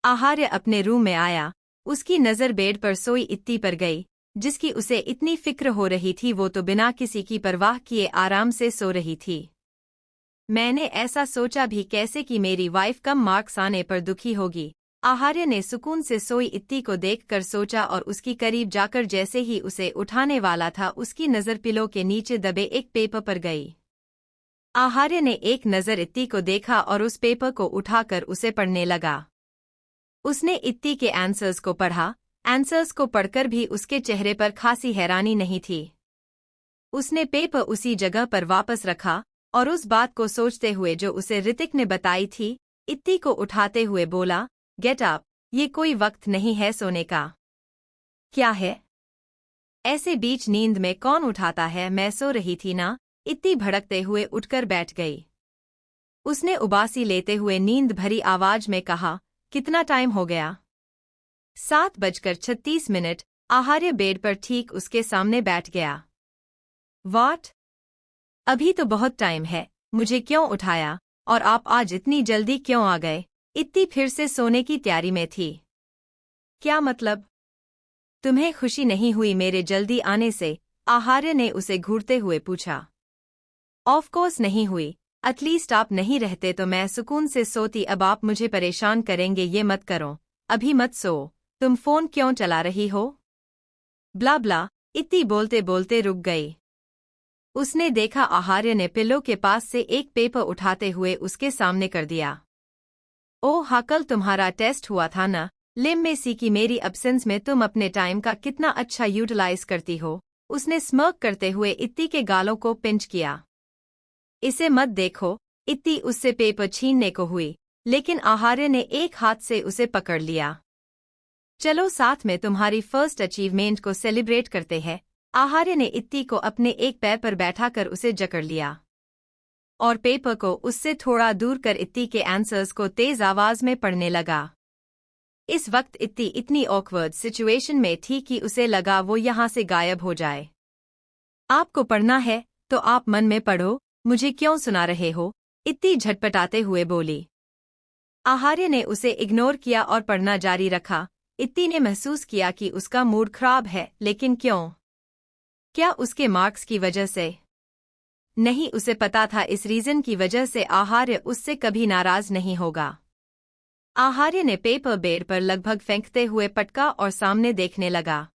आहार्य अपने रूम में आया। उसकी नज़र बेड पर सोई इत्ती पर गई, जिसकी उसे इतनी फिक्र हो रही थी। वो तो बिना किसी की परवाह किए आराम से सो रही थी। मैंने ऐसा सोचा भी कैसे कि मेरी वाइफ कम मार्क्स आने पर दुखी होगी। आहार्य ने सुकून से सोई इत्ती को देखकर सोचा और उसकी करीब जाकर जैसे ही उसे उठाने वाला था, उसकी नज़र पिलो के नीचे दबे एक पेपर पर गई। आहार्य ने एक नज़र इत्ती को देखा और उस पेपर को उठाकर उसे पढ़ने लगा। उसने इत्ती के आंसर्स को पढ़ा। आंसर्स को पढ़कर भी उसके चेहरे पर खासी हैरानी नहीं थी। उसने पेपर उसी जगह पर वापस रखा और उस बात को सोचते हुए जो उसे ऋतिक ने बताई थी, इत्ती को उठाते हुए बोला, गेट अप, ये कोई वक्त नहीं है सोने का। क्या है? ऐसे बीच नींद में कौन उठाता है? मैं सो रही थी ना। इत्ती भड़कते हुए उठकर बैठ गई। उसने उबासी लेते हुए नींद भरी आवाज में कहा, कितना टाइम हो गया? 7:36। आहार्य बेड पर ठीक उसके सामने बैठ गया। व्हाट? अभी तो बहुत टाइम है, मुझे क्यों उठाया? और आप आज इतनी जल्दी क्यों आ गए? इत्ती फिर से सोने की तैयारी में थी। क्या मतलब? तुम्हें खुशी नहीं हुई मेरे जल्दी आने से? आहार्य ने उसे घूरते हुए पूछा। ऑफ कोर्स नहीं हुई, एटलीस्ट आप नहीं रहते तो मैं सुकून से सोती। अब आप मुझे परेशान करेंगे, ये मत करो, अभी मत सो। तुम फोन क्यों चला रही हो? ब्ला ब्ला। इत्ती बोलते बोलते रुक गई। उसने देखा आहार्य ने पिलो के पास से एक पेपर उठाते हुए उसके सामने कर दिया। ओह हाँ, कल तुम्हारा टेस्ट हुआ था ना, लिम में सी की मेरी अब्सेंस में तुम अपने टाइम का कितना अच्छा यूटिलाइज करती हो। उसने स्मर्क करते हुए इत्ती के गालों को पिंच किया। इसे मत देखो। इत्ती उससे पेपर छीनने को हुई, लेकिन आहार्य ने एक हाथ से उसे पकड़ लिया। चलो साथ में तुम्हारी फर्स्ट अचीवमेंट को सेलिब्रेट करते हैं। आहार्य ने इत्ती को अपने एक पैर पर बैठाकर उसे जकड़ लिया और पेपर को उससे थोड़ा दूर कर इत्ती के आंसर्स को तेज आवाज में पढ़ने लगा। इस वक्त इत्ती इतनी ऑकवर्ड सिचुएशन में थी कि उसे लगा वो यहाँ से गायब हो जाए। आपको पढ़ना है तो आप मन में पढ़ो, मुझे क्यों सुना रहे हो? इत्ती झटपटाते हुए बोली। आहार्य ने उसे इग्नोर किया और पढ़ना जारी रखा। इत्ती ने महसूस किया कि उसका मूड खराब है, लेकिन क्यों? क्या उसके मार्क्स की वजह से? नहीं, उसे पता था इस रीजन की वजह से आहार्य उससे कभी नाराज नहीं होगा। आहार्य ने पेपर बेड पर लगभग फेंकते हुए पटका और सामने देखने लगा।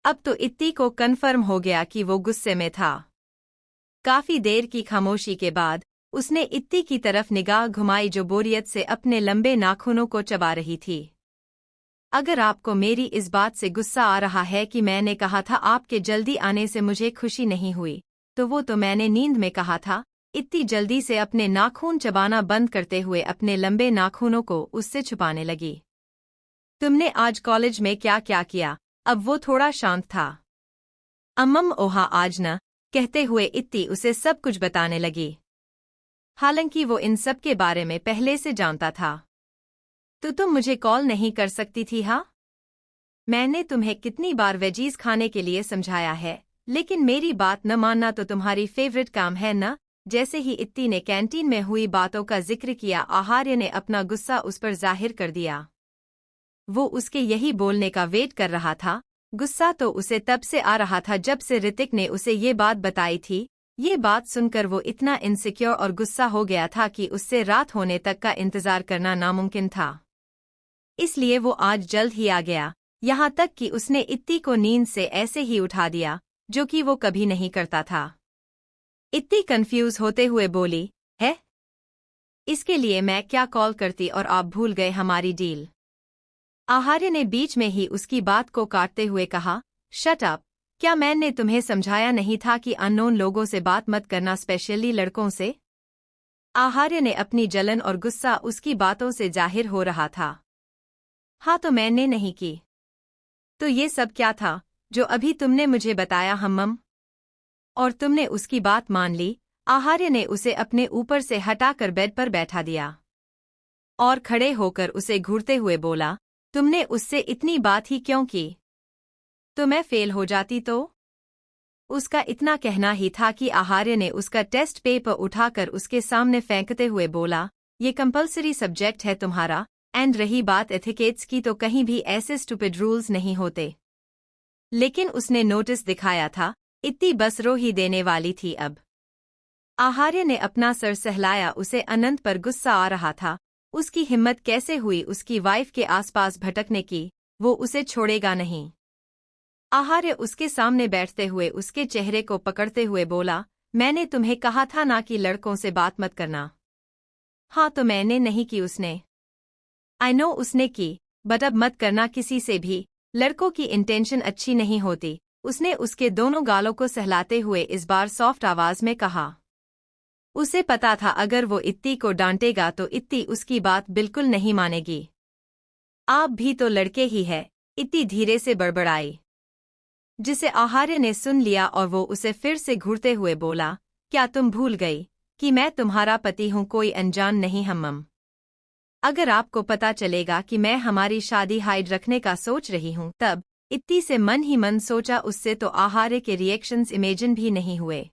अब तो इत्ती को कन्फर्म हो गया कि वो गुस्से में था। काफी देर की खामोशी के बाद उसने इत्ती की तरफ निगाह घुमाई जो बोरियत से अपने लंबे नाखूनों को चबा रही थी। अगर आपको मेरी इस बात से गुस्सा आ रहा है कि मैंने कहा था आपके जल्दी आने से मुझे खुशी नहीं हुई, तो वो तो मैंने नींद में कहा था। इत्ती जल्दी से अपने नाखून चबाना बंद करते हुए अपने लंबे नाखूनों को उससे छुपाने लगी। तुमने आज कॉलेज में क्या क्या किया? अब वो थोड़ा शांत था। अम्मम ओहा आज न, कहते हुए इत्ती उसे सब कुछ बताने लगी। हालांकि वो इन सब के बारे में पहले से जानता था। तो तुम मुझे कॉल नहीं कर सकती थी? हाँ, मैंने तुम्हें कितनी बार वेजीज खाने के लिए समझाया है, लेकिन मेरी बात न मानना तो तुम्हारी फेवरेट काम है ना? जैसे ही इत्ती ने कैंटीन में हुई बातों का जिक्र किया, आहार्य ने अपना गुस्सा उस पर जाहिर कर दिया। वो उसके यही बोलने का वेट कर रहा था। गुस्सा तो उसे तब से आ रहा था जब से ऋतिक ने उसे ये बात बताई थी। ये बात सुनकर वो इतना इनसिक्योर और गुस्सा हो गया था कि उससे रात होने तक का इंतजार करना नामुमकिन था। इसलिए वो आज जल्द ही आ गया, यहाँ तक कि उसने इत्ती को नींद से ऐसे ही उठा दिया, जो कि वो कभी नहीं करता था। इत्ती कंफ्यूज होते हुए बोली, है? इसके लिए मैं क्या कॉल करती और आप भूल गए हमारी डील? आहार्य ने बीच में ही उसकी बात को काटते हुए कहा, शट अप, क्या मैंने तुम्हें समझाया नहीं था कि अननोन लोगों से बात मत करना, स्पेशली लड़कों से? आहार्य ने अपनी जलन और गुस्सा उसकी बातों से जाहिर हो रहा था। हाँ तो मैंने नहीं की। तो ये सब क्या था जो अभी तुमने मुझे बताया हम्मम? और तुमने उसकी बात मान ली? आहार्य ने उसे अपने ऊपर से हटाकर बेड पर बैठा दिया और खड़े होकर उसे घूरते हुए बोला, तुमने उससे इतनी बात ही क्यों की? तो मैं फेल हो जाती तो? उसका इतना कहना ही था कि आहार्य ने उसका टेस्ट पेपर उठाकर उसके सामने फेंकते हुए बोला, ये कंपल्सरी सब्जेक्ट है तुम्हारा, एंड रही बात एथिकेट्स की, तो कहीं भी ऐसे स्टूपिड रूल्स नहीं होते। लेकिन उसने नोटिस दिखाया था, इतनी बस रो ही देने वाली थी अब। आहार्य ने अपना सर सहलाया, उसे अनंत पर गुस्सा आ रहा था। उसकी हिम्मत कैसे हुई उसकी वाइफ के आसपास भटकने की, वो उसे छोड़ेगा नहीं। आहार्य उसके सामने बैठते हुए उसके चेहरे को पकड़ते हुए बोला, मैंने तुम्हें कहा था ना कि लड़कों से बात मत करना। हाँ तो मैंने नहीं की, उसने। आई नो उसने की, बट अब मत करना किसी से भी। लड़कों की इंटेंशन अच्छी नहीं होती, उसने उसके दोनों गालों को सहलाते हुए इस बार सॉफ्ट आवाज में कहा। उसे पता था अगर वो इत्ती को डांटेगा तो इत्ती उसकी बात बिल्कुल नहीं मानेगी। आप भी तो लड़के ही है, इत्ती धीरे से बड़बड़ाई, जिसे आहार्य ने सुन लिया और वो उसे फिर से घूरते हुए बोला, क्या तुम भूल गई कि मैं तुम्हारा पति हूं, कोई अनजान नहीं हम्मम। अगर आपको पता चलेगा कि मैं हमारी शादी हाइड रखने का सोच रही हूं तब। इत्ती से मन ही मन सोचा, उससे तो आहार्य के रिएक्शंस इमेजिन भी नहीं हुए।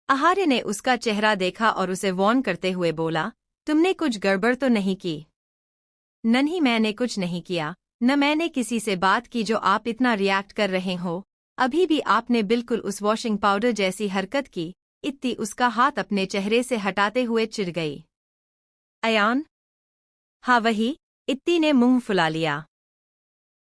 आहार्य ने उसका चेहरा देखा और उसे वार्न करते हुए बोला, तुमने कुछ गड़बड़ तो नहीं की? नहीं, मैंने कुछ नहीं किया, न मैंने किसी से बात की जो आप इतना रिएक्ट कर रहे हो। अभी भी आपने बिल्कुल उस वॉशिंग पाउडर जैसी हरकत की। इत्ती उसका हाथ अपने चेहरे से हटाते हुए चिढ़ गई। अयान? हाँ वही। इत्ती ने मुंह फुला लिया।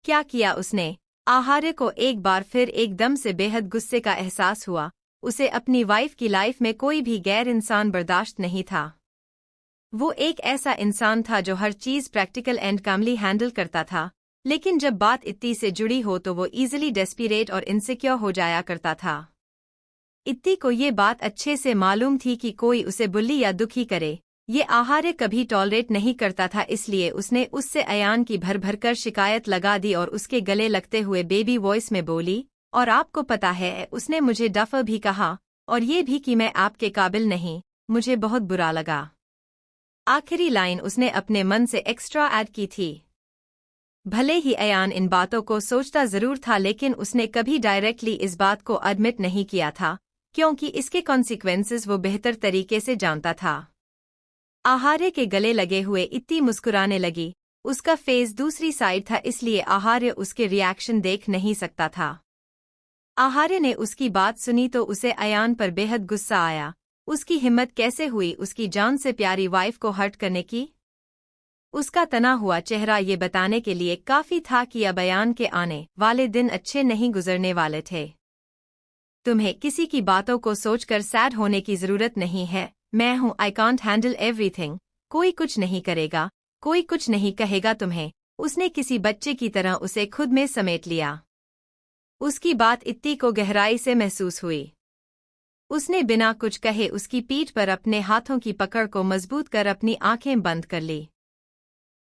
क्या किया उसने? आहार्य को एक बार फिर एकदम से बेहद गुस्से का एहसास हुआ। उसे अपनी वाइफ की लाइफ में कोई भी गैर इंसान बर्दाश्त नहीं था। वो एक ऐसा इंसान था जो हर चीज प्रैक्टिकल एंड कामली हैंडल करता था, लेकिन जब बात इत्ती से जुड़ी हो तो वो इजीली डेस्परेट और इनसिक्योर हो जाया करता था। इत्ती को ये बात अच्छे से मालूम थी कि कोई उसे बुली या दुखी करे, ये आहार्य कभी टॉलरेट नहीं करता था, इसलिए उसने उससे अयान की भर भर कर शिकायत लगा दी और उसके गले लगते हुए बेबी वॉइस में बोली, और आपको पता है उसने मुझे डफर भी कहा, और ये भी कि मैं आपके काबिल नहीं। मुझे बहुत बुरा लगा। आखिरी लाइन उसने अपने मन से एक्स्ट्रा ऐड की थी। भले ही अयान इन बातों को सोचता जरूर था, लेकिन उसने कभी डायरेक्टली इस बात को एडमिट नहीं किया था, क्योंकि इसके कॉन्सिक्वेंसेस वो बेहतर तरीके से जानता था। आहार्य के गले लगे हुए इत्ती मुस्कुराने लगी। उसका फेस दूसरी साइड था, इसलिए आहार्य उसके रिएक्शन देख नहीं सकता था। आहार्य ने उसकी बात सुनी तो उसे अयान पर बेहद गुस्सा आया। उसकी हिम्मत कैसे हुई उसकी जान से प्यारी वाइफ को हर्ट करने की? उसका तना हुआ चेहरा ये बताने के लिए काफी था कि अब अयान के आने वाले दिन अच्छे नहीं गुजरने वाले थे। तुम्हें किसी की बातों को सोचकर सैड होने की जरूरत नहीं है। मैं हूं, आई कांट हैंडल एवरीथिंग। कोई कुछ नहीं करेगा, कोई कुछ नहीं कहेगा तुम्हें। उसने किसी बच्चे की तरह उसे खुद में समेट लिया। उसकी बात इत्ती को गहराई से महसूस हुई। उसने बिना कुछ कहे उसकी पीठ पर अपने हाथों की पकड़ को मजबूत कर अपनी आंखें बंद कर ली।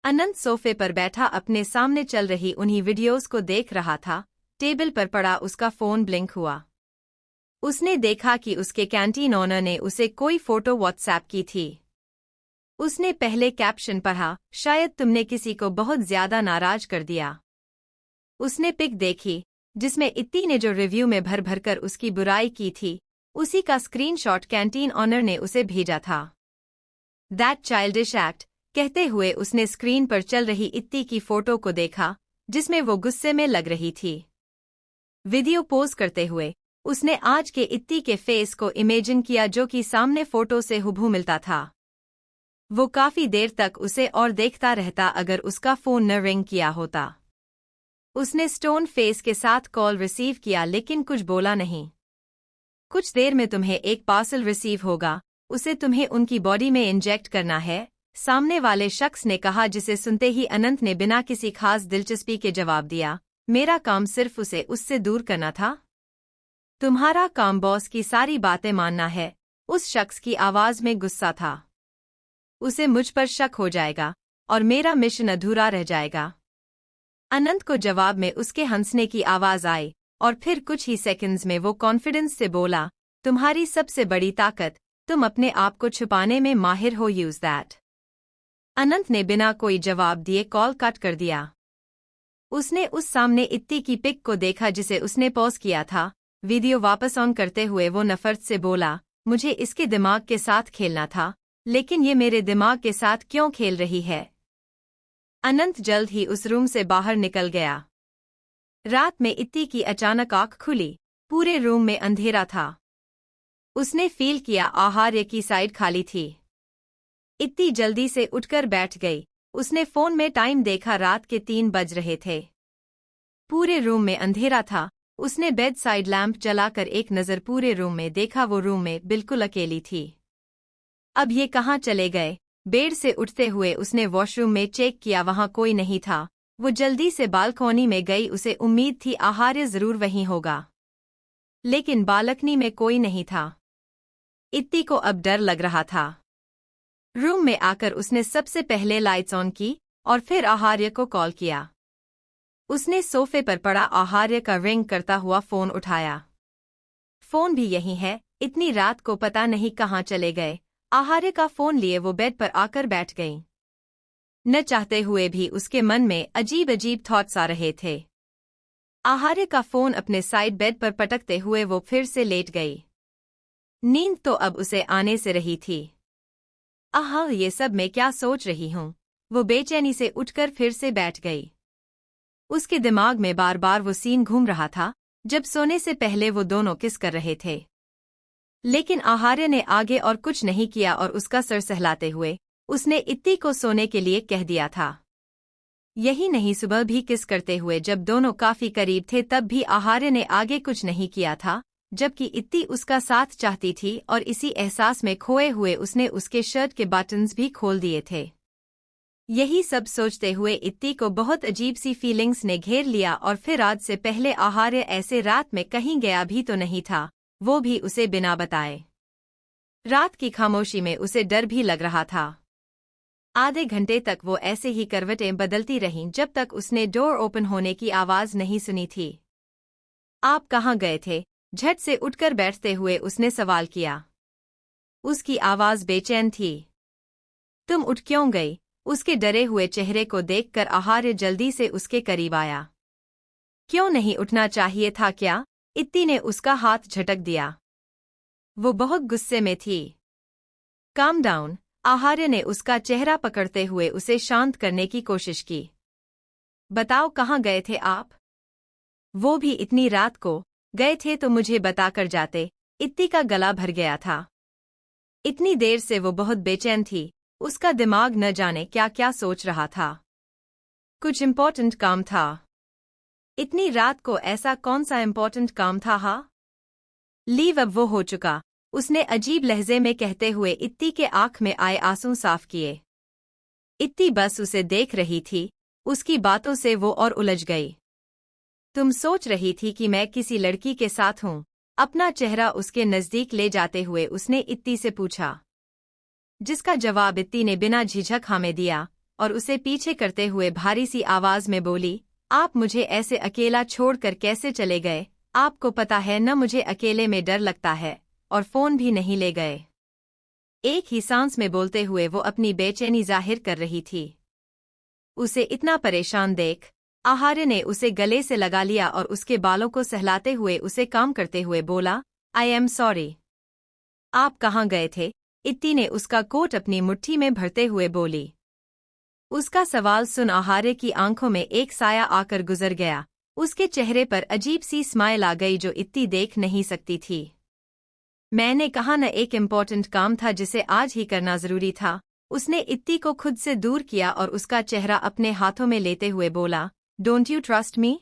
अनंत सोफे पर बैठा अपने सामने चल रही उन्हीं वीडियोस को देख रहा था। टेबल पर पड़ा उसका फोन ब्लिंक हुआ। उसने देखा कि उसके कैंटीन ओनर ने उसे कोई फोटो व्हाट्सएप की थी। उसने पहले कैप्शन पढ़ा, शायद तुमने किसी को बहुत ज्यादा नाराज कर दिया। उसने पिक देखी जिसमें इत्ती ने जो रिव्यू में भर भर कर उसकी बुराई की थी, उसी का स्क्रीनशॉट कैंटीन ओनर ने उसे भेजा था। दैट चाइल्डिश एक्ट, कहते हुए उसने स्क्रीन पर चल रही इत्ती की फोटो को देखा जिसमें वो गुस्से में लग रही थी। वीडियो पोज करते हुए उसने आज के इत्ती के फेस को इमेजिन किया जो कि सामने फोटो से हुबहू मिलता था। वो काफी देर तक उसे और देखता रहता अगर उसका फोन न रिंग किया होता। उसने स्टोन फेस के साथ कॉल रिसीव किया लेकिन कुछ बोला नहीं। कुछ देर में तुम्हें एक पार्सल रिसीव होगा, उसे तुम्हें उनकी बॉडी में इंजेक्ट करना है, सामने वाले शख्स ने कहा, जिसे सुनते ही अनंत ने बिना किसी खास दिलचस्पी के जवाब दिया, मेरा काम सिर्फ उसे उससे दूर करना था। तुम्हारा काम बॉस की सारी बातें मानना है। उस शख्स की आवाज में गुस्सा था। उसे मुझ पर शक हो जाएगा और मेरा मिशन अधूरा रह जाएगा। अनंत को जवाब में उसके हंसने की आवाज आई और फिर कुछ ही सेकंड्स में वो कॉन्फिडेंस से बोला, तुम्हारी सबसे बड़ी ताकत, तुम अपने आप को छुपाने में माहिर हो, यूज दैट। अनंत ने बिना कोई जवाब दिए कॉल कट कर दिया। उसने उस सामने इत्ती की पिक को देखा जिसे उसने पॉज किया था। वीडियो वापस ऑन करते हुए वो नफरत से बोला, मुझे इसके दिमाग के साथ खेलना था, लेकिन ये मेरे दिमाग के साथ क्यों खेल रही है? अनंत जल्द ही उस रूम से बाहर निकल गया। रात में इत्ती की अचानक आँख खुली। पूरे रूम में अंधेरा था। उसने फील किया आहार्य की साइड खाली थी। इत्ती जल्दी से उठकर बैठ गई। उसने फोन में टाइम देखा, रात के 3 बज रहे थे। पूरे रूम में अंधेरा था। उसने बेड साइड लैंप जलाकर एक नज़र पूरे रूम में देखा। वो रूम में बिल्कुल अकेली थी। अब ये कहाँ चले गए? बेड से उठते हुए उसने वॉशरूम में चेक किया, वहां कोई नहीं था। वो जल्दी से बालकनी में गई। उसे उम्मीद थी आहार्य जरूर वहीं होगा, लेकिन बालकनी में कोई नहीं था। इत्ती को अब डर लग रहा था। रूम में आकर उसने सबसे पहले लाइट्स ऑन की और फिर आहार्य को कॉल किया। उसने सोफे पर पड़ा आहार्य का रिंग करता हुआ फोन उठाया। फोन भी यही है, इतनी रात को पता नहीं कहाँ चले गए। आहार्य का फोन लिए वो बेड पर आकर बैठ गई। न चाहते हुए भी उसके मन में अजीब अजीब थॉट्स आ रहे थे। आहार्य का फोन अपने साइड बेड पर पटकते हुए वो फिर से लेट गई। नींद तो अब उसे आने से रही थी। आहा, ये सब मैं क्या सोच रही हूँ? वो बेचैनी से उठकर फिर से बैठ गई। उसके दिमाग में बार बार वो सीन घूम रहा था जब सोने से पहले वो दोनों किस कर रहे थे। लेकिन आहार्य ने आगे और कुछ नहीं किया और उसका सर सहलाते हुए उसने इत्ती को सोने के लिए कह दिया था। यही नहीं, सुबह भी किस करते हुए जब दोनों काफी करीब थे तब भी आहार्य ने आगे कुछ नहीं किया था, जबकि इत्ती उसका साथ चाहती थी और इसी एहसास में खोए हुए उसने उसके शर्ट के बटन्स भी खोल दिए थे। यही सब सोचते हुए इत्ती को बहुत अजीब सी फीलिंग्स ने घेर लिया और फिर आज से पहले आहार्य ऐसे रात में कहीं गया भी तो नहीं था, वो भी उसे बिना बताए। रात की खामोशी में उसे डर भी लग रहा था। आधे घंटे तक वो ऐसे ही करवटें बदलती रहीं जब तक उसने डोर ओपन होने की आवाज नहीं सुनी थी। आप कहाँ गए थे? झट से उठकर बैठते हुए उसने सवाल किया। उसकी आवाज बेचैन थी। तुम उठ क्यों गई? उसके डरे हुए चेहरे को देखकर आहार्य जल्दी से उसके करीब आया। क्यों नहीं उठना चाहिए था क्या? इत्ती ने उसका हाथ झटक दिया। वो बहुत गुस्से में थी। Calm down. आहार्य ने उसका चेहरा पकड़ते हुए उसे शांत करने की कोशिश की। बताओ कहाँ गए थे आप? वो भी इतनी रात को? गए थे तो मुझे बताकर जाते। इत्ती का गला भर गया था। इतनी देर से वो बहुत बेचैन थी। उसका दिमाग न जाने क्या क्या सोच रहा था। कुछ इम्पोर्टेंट काम था। इतनी रात को ऐसा कौन सा इम्पोर्टेंट काम था? लीव अब वो हो चुका, उसने अजीब लहजे में कहते हुए इत्ती के आंख में आए आंसू साफ किए। इत्ती बस उसे देख रही थी। उसकी बातों से वो और उलझ गई। तुम सोच रही थी कि मैं किसी लड़की के साथ हूँ? अपना चेहरा उसके नजदीक ले जाते हुए उसने इत्ती से पूछा, जिसका जवाब इत्ती ने बिना झिझक हाँ में दिया और उसे पीछे करते हुए भारी सी आवाज में बोली, आप मुझे ऐसे अकेला छोड़कर कैसे चले गए? आपको पता है न मुझे अकेले में डर लगता है, और फोन भी नहीं ले गए। एक ही सांस में बोलते हुए वो अपनी बेचैनी जाहिर कर रही थी। उसे इतना परेशान देख आहार्य ने उसे गले से लगा लिया और उसके बालों को सहलाते हुए उसे काम करते हुए बोला, आई एम सॉरी। आप कहाँ गए थे? इत्ती ने उसका कोट अपनी मुट्ठी में भरते हुए बोली। उसका सवाल सुन आहार्य की आंखों में एक साया आकर गुजर गया। उसके चेहरे पर अजीब सी स्माइल आ गई जो इत्ती देख नहीं सकती थी। मैंने कहा न, एक इम्पोर्टेंट काम था जिसे आज ही करना जरूरी था। उसने इत्ती को खुद से दूर किया और उसका चेहरा अपने हाथों में लेते हुए बोला, डोंट यू ट्रस्ट मी?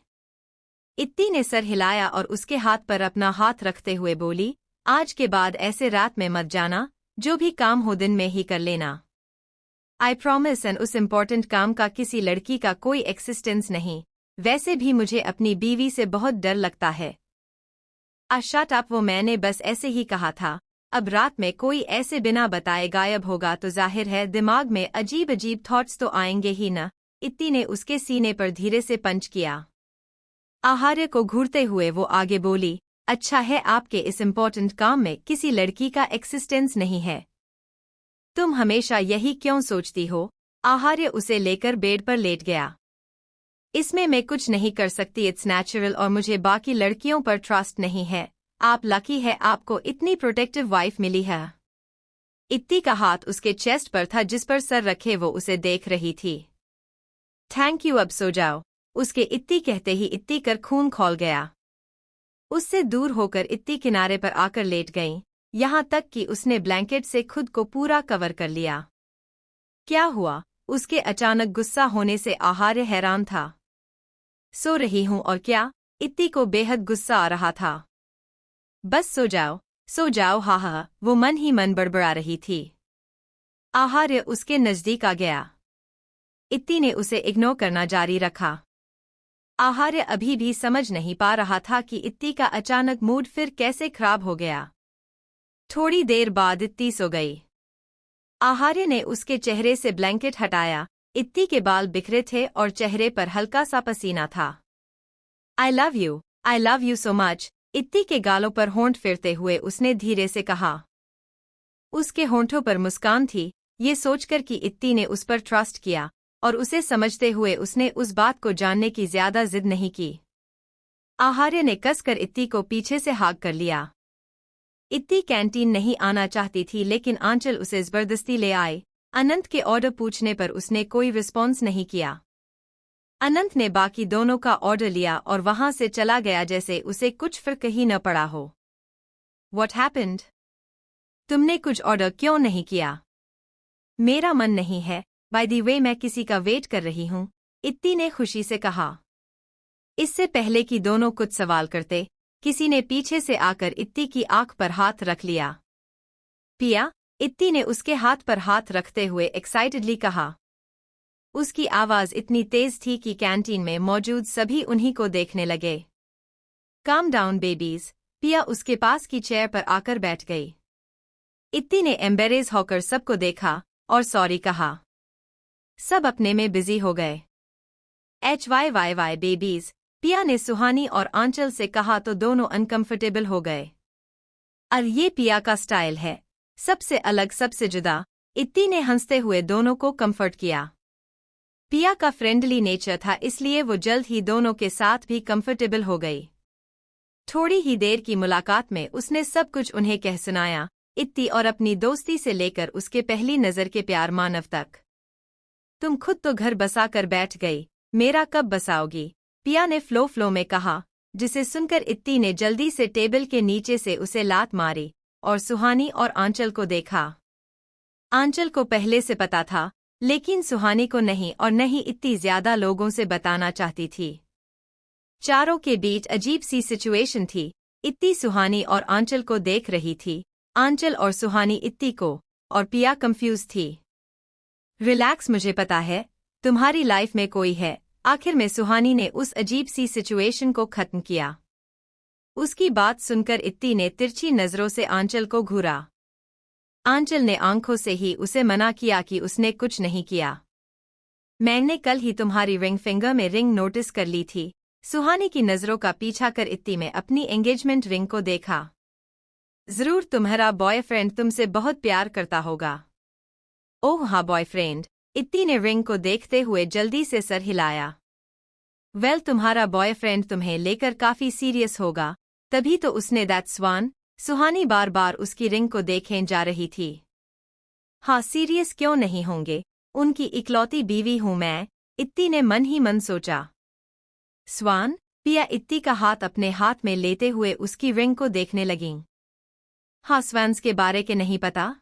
इत्ती ने सर हिलाया और उसके हाथ पर अपना हाथ रखते हुए बोली, आज के बाद ऐसे रात में मत जाना, जो भी काम हो दिन में ही कर लेना। I promise. एंड उस इम्पोर्टेंट काम का किसी लड़की का कोई एक्सिस्टेंस नहीं। वैसे भी मुझे अपनी बीवी से बहुत डर लगता है। Shut up. वो मैंने बस ऐसे ही कहा था। अब रात में कोई ऐसे बिना बताए गायब होगा तो जाहिर है दिमाग में अजीब अजीब थॉट्स तो आएंगे ही न। इत्ती ने उसके सीने पर धीरे से पंच किया। आहार्य को घूरते हुए वो आगे बोली, अच्छा है आपके इस इम्पोर्टेंट काम में किसी लड़की का एक्सिस्टेंस नहीं है। तुम हमेशा यही क्यों सोचती हो? आहार्य उसे लेकर बेड पर लेट गया। इसमें मैं कुछ नहीं कर सकती, इट्स नेचुरल, और मुझे बाकी लड़कियों पर ट्रस्ट नहीं है। आप लकी है, आपको इतनी प्रोटेक्टिव वाइफ मिली है। इत्ती का हाथ उसके चेस्ट पर था जिस पर सर रखे वो उसे देख रही थी। थैंक यू, अब सो जाओ। उसके इत्ती कहते ही इत्ती कर खून खौल गया। उससे दूर होकर इत्ती किनारे पर आकर लेट गईं, यहाँ तक कि उसने ब्लैंकेट से खुद को पूरा कवर कर लिया। क्या हुआ? उसके अचानक गुस्सा होने से आहार्य हैरान था। सो रही हूं और क्या? इत्ती को बेहद गुस्सा आ रहा था। बस सो जाओ, हा हा, वो मन ही मन बड़बड़ा रही थी। आहार्य उसके नजदीक आ गया। इत्ती ने उसे इग्नोर करना जारी रखा। आहार्य अभी भी समझ नहीं पा रहा था कि इत्ती का अचानक मूड फिर कैसे खराब हो गया। थोड़ी देर बाद इत्ती सो गई। आहार्य ने उसके चेहरे से ब्लैंकेट हटाया। इत्ती के बाल बिखरे थे और चेहरे पर हल्का सा पसीना था। I love you so much, इत्ती के गालों पर होंठ फेरते हुए उसने धीरे से कहा। उसके होंठों पर मुस्कान थी, ये सोचकर कि इत्ती ने उस पर ट्रस्ट किया, और उसे समझते हुए उसने उस बात को जानने की ज्यादा जिद नहीं की। आहार्य ने कसकर इत्ती को पीछे से हाक कर लिया। इत्ती कैंटीन नहीं आना चाहती थी, लेकिन आंचल उसे जबरदस्ती ले आए। अनंत के ऑर्डर पूछने पर उसने कोई रिस्पॉन्स नहीं किया। अनंत ने बाकी दोनों का ऑर्डर लिया और वहां से चला गया जैसे उसे कुछ फर्क ही न पड़ा हो। What happened? तुमने कुछ ऑर्डर क्यों नहीं किया? मेरा मन नहीं है, बाय द वे मैं किसी का वेट कर रही हूँ, इत्ती ने खुशी से कहा। इससे पहले कि दोनों कुछ सवाल करते, किसी ने पीछे से आकर इत्ती की आंख पर हाथ रख लिया। पिया, इत्ती ने उसके हाथ पर हाथ रखते हुए एक्साइटेडली कहा। उसकी आवाज इतनी तेज थी कि कैंटीन में मौजूद सभी उन्हीं को देखने लगे। काम डाउन बेबीज, पिया उसके पास की चेयर पर आकर बैठ गई। इत्ती ने एम्बेरेज होकर सबको देखा और सॉरी कहा। सब अपने में बिजी हो गए। HYYY बेबीज, पिया ने सुहानी और आंचल से कहा तो दोनों अनकंफर्टेबल हो गए। और ये पिया का स्टाइल है, सबसे अलग, सबसे जुदा, इत्ती ने हंसते हुए दोनों को कंफर्ट किया। पिया का फ्रेंडली नेचर था, इसलिए वो जल्द ही दोनों के साथ भी कंफर्टेबल हो गई। थोड़ी ही देर की मुलाकात में उसने सब कुछ उन्हें कह सुनाया, इत्ती और अपनी दोस्ती से लेकर उसके पहली नजर के प्यार मानव तक। तुम खुद तो घर बसा कर बैठ गई, मेरा कब बसाओगी? पिया ने फ्लो में कहा, जिसे सुनकर इत्ती ने जल्दी से टेबल के नीचे से उसे लात मारी और सुहानी और आंचल को देखा। आंचल को पहले से पता था, लेकिन सुहानी को नहीं, और नहीं इतनी ज्यादा लोगों से बताना चाहती थी। चारों के बीच अजीब सी सिचुएशन थी। इत्ती सुहानी और आंचल को देख रही थी, आंचल और सुहानी इत्ती को, और पिया कंफ्यूज थी। रिलैक्स, मुझे पता है तुम्हारी लाइफ में कोई है। आखिर में सुहानी ने उस अजीब सी सिचुएशन को खत्म किया। उसकी बात सुनकर इत्ती ने तिरछी नजरों से आंचल को घूरा। आंचल ने आंखों से ही उसे मना किया कि उसने कुछ नहीं किया। मैंने कल ही तुम्हारी रिंग फिंगर में रिंग नोटिस कर ली थी। सुहानी की नजरों का पीछा कर इत्ती में अपनी एंगेजमेंट रिंग को देखा। जरूर तुम्हारा बॉयफ्रेंड तुमसे बहुत प्यार करता होगा। ओह हाँ, बॉयफ्रेंड, इत्ती ने रिंग को देखते हुए जल्दी से सर हिलाया। वेल, तुम्हारा बॉयफ्रेंड तुम्हें लेकर काफी सीरियस होगा, तभी तो उसने दैट्स वन। सुहानी बार बार उसकी रिंग को देखें जा रही थी। हाँ, सीरियस क्यों नहीं होंगे, उनकी इकलौती बीवी हूं मैं, इत्ती ने मन ही मन सोचा। स्वान, पिया इत्ती का हाथ अपने हाथ में लेते हुए उसकी रिंग को देखने लगीं। हाँ, स्वैन्स के बारे के नहीं पता?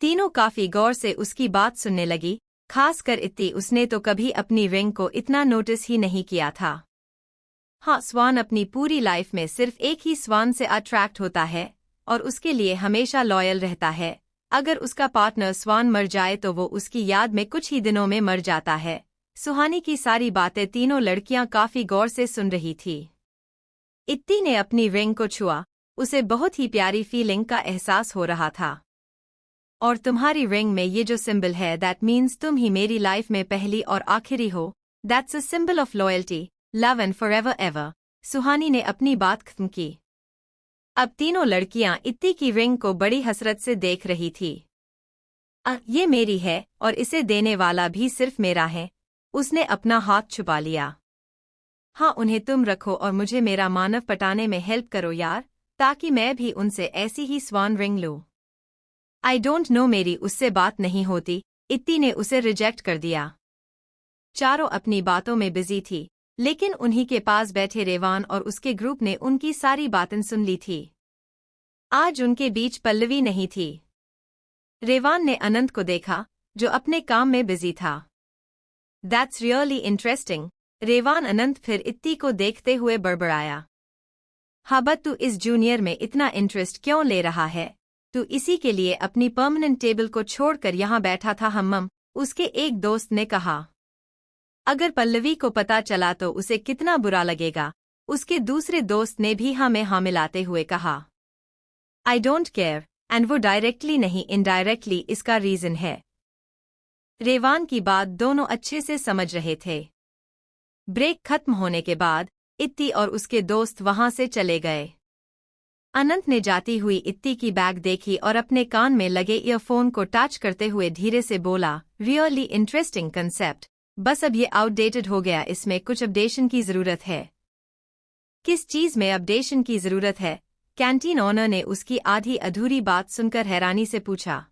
तीनों काफी गौर से उसकी बात सुनने लगी, खासकर इत्ती, उसने तो कभी अपनी रिंग को इतना नोटिस ही नहीं किया था। हाँ, स्वान अपनी पूरी लाइफ में सिर्फ एक ही स्वान से अट्रैक्ट होता है, और उसके लिए हमेशा लॉयल रहता है। अगर उसका पार्टनर स्वान मर जाए तो वो उसकी याद में कुछ ही दिनों में मर जाता है। सुहानी की सारी बातें तीनों लड़कियां काफी गौर से सुन रही थी। इत्ती ने अपनी रिंग को छुआ, उसे बहुत ही प्यारी फीलिंग का एहसास हो रहा था। और तुम्हारी रिंग में ये जो सिंबल है, दैट मीन्स तुम ही मेरी लाइफ में पहली और आखिरी हो। That's a symbol of loyalty, love and forever ever. Suhani ने अपनी बात खत्म की। अब तीनों लड़कियां इत्ती की रिंग को बड़ी हसरत से देख रही थी। ये मेरी है और इसे देने वाला भी सिर्फ मेरा है। उसने अपना हाथ छुपा लिया। हाँ, उन्हें तुम रखो और मुझे मेरा मानव पटाने में हेल्प करो यार, ताकि मैं भी उनसे ऐसी ही स्वान रिंग लूं। आई डोंट नो, मेरी उससे बात नहीं होती। इत्ती ने उसे रिजेक्ट कर दिया। चारों अपनी बातों में बिजी थी, लेकिन उन्हीं के पास बैठे रेवान और उसके ग्रुप ने उनकी सारी बातें सुन ली थी। आज उनके बीच पल्लवी नहीं थी। रेवान ने अनंत को देखा, जो अपने काम में बिजी था। दैट्स रियली इंटरेस्टिंग, रेवान अनंत फिर इत्ती को देखते हुए बड़बड़ाया। हाँ बट तू इस जूनियर में इतना इंटरेस्ट क्यों ले रहा है? तू इसी के लिए अपनी परमानेंट टेबल को छोड़कर यहाँ बैठा था हम्मम, उसके एक दोस्त ने कहा। अगर पल्लवी को पता चला तो उसे कितना बुरा लगेगा, उसके दूसरे दोस्त ने भी हाँ में हाँ मिलाते हुए कहा। आई डोंट केयर, एंड वो डायरेक्टली नहीं इनडायरेक्टली इसका रीजन है। रेवान की बात दोनों अच्छे से समझ रहे थे। ब्रेक खत्म होने के बाद इत्ती और उसके दोस्त वहां से चले गए। अनंत ने जाती हुई इत्ती की बैग देखी और अपने कान में लगे ईयरफोन को टच करते हुए धीरे से बोला, रियली इंटरेस्टिंग कंसेप्ट, बस अब ये आउटडेटेड हो गया, इसमें कुछ अपडेशन की जरूरत है। किस चीज में अपडेशन की जरूरत है? कैंटीन ओनर ने उसकी आधी अधूरी बात सुनकर हैरानी से पूछा।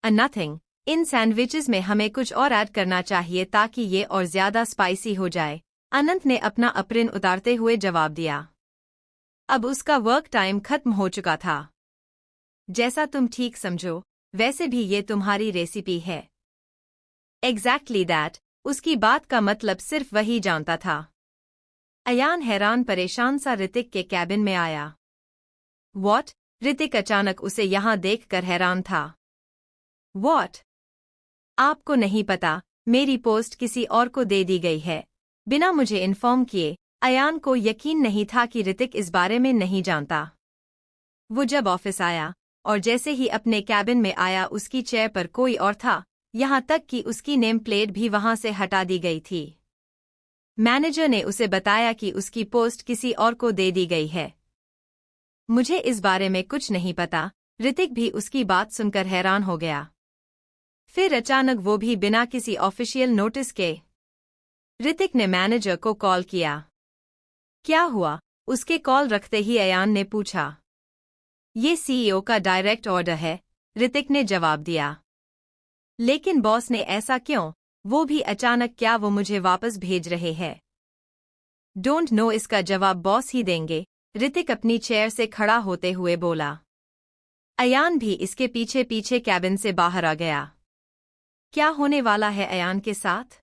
नथिंग, इन सैंडविचेस में हमें कुछ और ऐड करना चाहिए ताकि ये और ज्यादा स्पाइसी हो जाए, अनंत ने अपना अप्रिन उतारते हुए जवाब दिया। अब उसका वर्क टाइम खत्म हो चुका था। जैसा तुम ठीक समझो, वैसे भी ये तुम्हारी रेसिपी है। एग्जैक्टली दैट, उसकी बात का मतलब सिर्फ वही जानता था। अयान हैरान परेशान सा ऋतिक के कैबिन में आया। वॉट? ऋतिक अचानक उसे यहाँ देखकर हैरान था। वॉट? आपको नहीं पता, मेरी पोस्ट किसी और को दे दी गई है, बिना मुझे इन्फॉर्म किए। अयान को यकीन नहीं था कि ऋतिक इस बारे में नहीं जानता। वो जब ऑफिस आया और जैसे ही अपने कैबिन में आया उसकी चेयर पर कोई और था, यहाँ तक कि उसकी नेम प्लेट भी वहां से हटा दी गई थी। मैनेजर ने उसे बताया कि उसकी पोस्ट किसी और को दे दी गई है। मुझे इस बारे में कुछ नहीं पता, ऋतिक भी उसकी बात सुनकर हैरान हो गया। फिर अचानक वो भी बिना किसी ऑफिशियल नोटिस के। ऋतिक ने मैनेजर को कॉल किया। क्या हुआ? उसके कॉल रखते ही अयान ने पूछा। ये सीईओ का डायरेक्ट ऑर्डर है, ऋतिक ने जवाब दिया। लेकिन बॉस ने ऐसा क्यों? वो भी अचानक, क्या वो मुझे वापस भेज रहे हैं? डोंट नो, इसका जवाब बॉस ही देंगे, ऋतिक अपनी चेयर से खड़ा होते हुए बोला। अयान भी इसके पीछे पीछे कैबिन से बाहर आ गया। क्या होने वाला है अयान के साथ?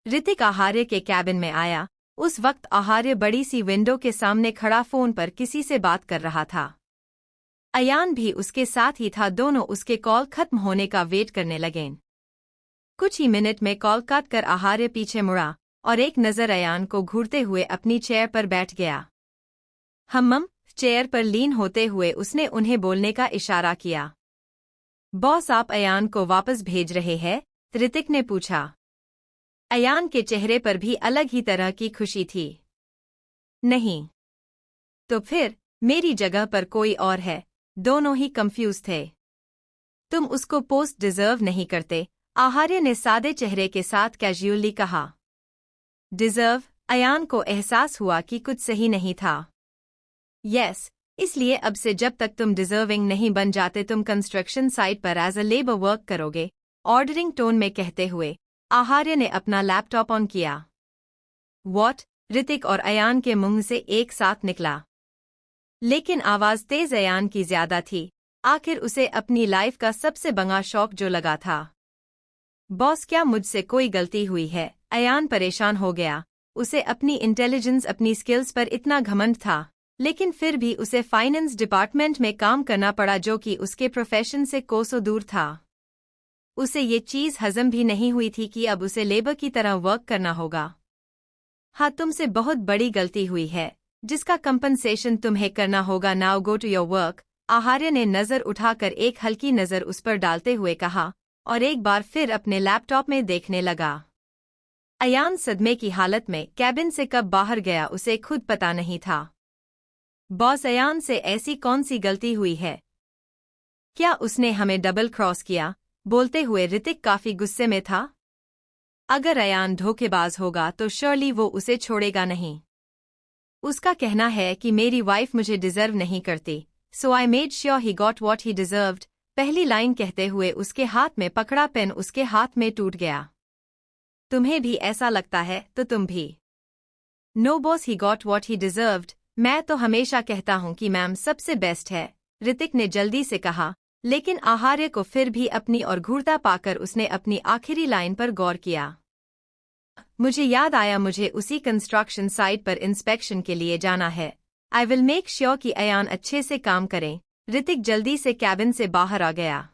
ऋतिक आहार्य के कैबिन में आया। उस वक्त आहार्य बड़ी सी विंडो के सामने खड़ा फोन पर किसी से बात कर रहा था। अयान भी उसके साथ ही था। दोनों उसके कॉल खत्म होने का वेट करने लगे। कुछ ही मिनट में कॉल काट कर आहार्य पीछे मुड़ा और एक नजर अयान को घूरते हुए अपनी चेयर पर बैठ गया। हम्मम, चेयर पर लीन होते हुए उसने उन्हें बोलने का इशारा किया। बॉस, आप अयान को वापस भेज रहे हैं? ऋतिक ने पूछा। अयान के चेहरे पर भी अलग ही तरह की खुशी थी। नहीं। तो फिर मेरी जगह पर कोई और है। दोनों ही कंफ्यूज थे। तुम उसको पोस्ट डिजर्व नहीं करते, आहार्य ने सादे चेहरे के साथ कैजुअली कहा। डिजर्व? अयान को एहसास हुआ कि कुछ सही नहीं था। यस, इसलिए अब से जब तक तुम डिजर्विंग नहीं बन जाते तुम कंस्ट्रक्शन साइट पर एज अ लेबर वर्क करोगे, ऑर्डरिंग टोन में कहते हुए आहार्य ने अपना लैपटॉप ऑन किया। वॉट? ऋतिक और अयान के मुंह से एक साथ निकला। लेकिन आवाज तेज अयान की ज्यादा थी। आखिर उसे अपनी लाइफ का सबसे बड़ा शौक जो लगा था। बॉस, क्या मुझसे कोई गलती हुई है? अयान परेशान हो गया। उसे अपनी इंटेलिजेंस, अपनी स्किल्स पर इतना घमंड था, लेकिन फिर भी उसे फाइनेंस डिपार्टमेंट में काम करना पड़ा जो कि उसके प्रोफेशन से कोसों दूर था। उसे ये चीज हजम भी नहीं हुई थी कि अब उसे लेबर की तरह वर्क करना होगा। हाँ, तुमसे बहुत बड़ी गलती हुई है, जिसका कंपनसेशन तुम्हें करना होगा। Now go to your work, Aaharya ने नजर उठाकर एक हल्की नजर उस पर डालते हुए कहा और एक बार फिर अपने लैपटॉप में देखने लगा। अयान सदमे की हालत में कैबिन से कब बाहर गया उसे खुद पता नहीं था। बॉस, अयान से ऐसी कौन सी गलती हुई है? क्या उसने हमें डबल क्रॉस किया? बोलते हुए ऋतिक काफी गुस्से में था। अगर अयान धोखेबाज होगा तो श्योरली वो उसे छोड़ेगा नहीं। उसका कहना है कि मेरी वाइफ मुझे डिजर्व नहीं करती, so I made sure he got what he deserved. पहली लाइन कहते हुए उसके हाथ में पकड़ा पेन उसके हाथ में टूट गया। तुम्हें भी ऐसा लगता है तो तुम भी। No boss, he got what he deserved. मैं तो हमेशा कहता हूँ कि मैम सबसे बेस्ट है, ऋतिक ने जल्दी से कहा, लेकिन आहार्य को फिर भी अपनी और घूरता पाकर उसने अपनी आखिरी लाइन पर गौर किया। मुझे याद आया, मुझे उसी कंस्ट्रक्शन साइट पर इंस्पेक्शन के लिए जाना है। आई विल मेक श्योर कि अयान अच्छे से काम करें। ऋतिक जल्दी से कैबिन से बाहर आ गया।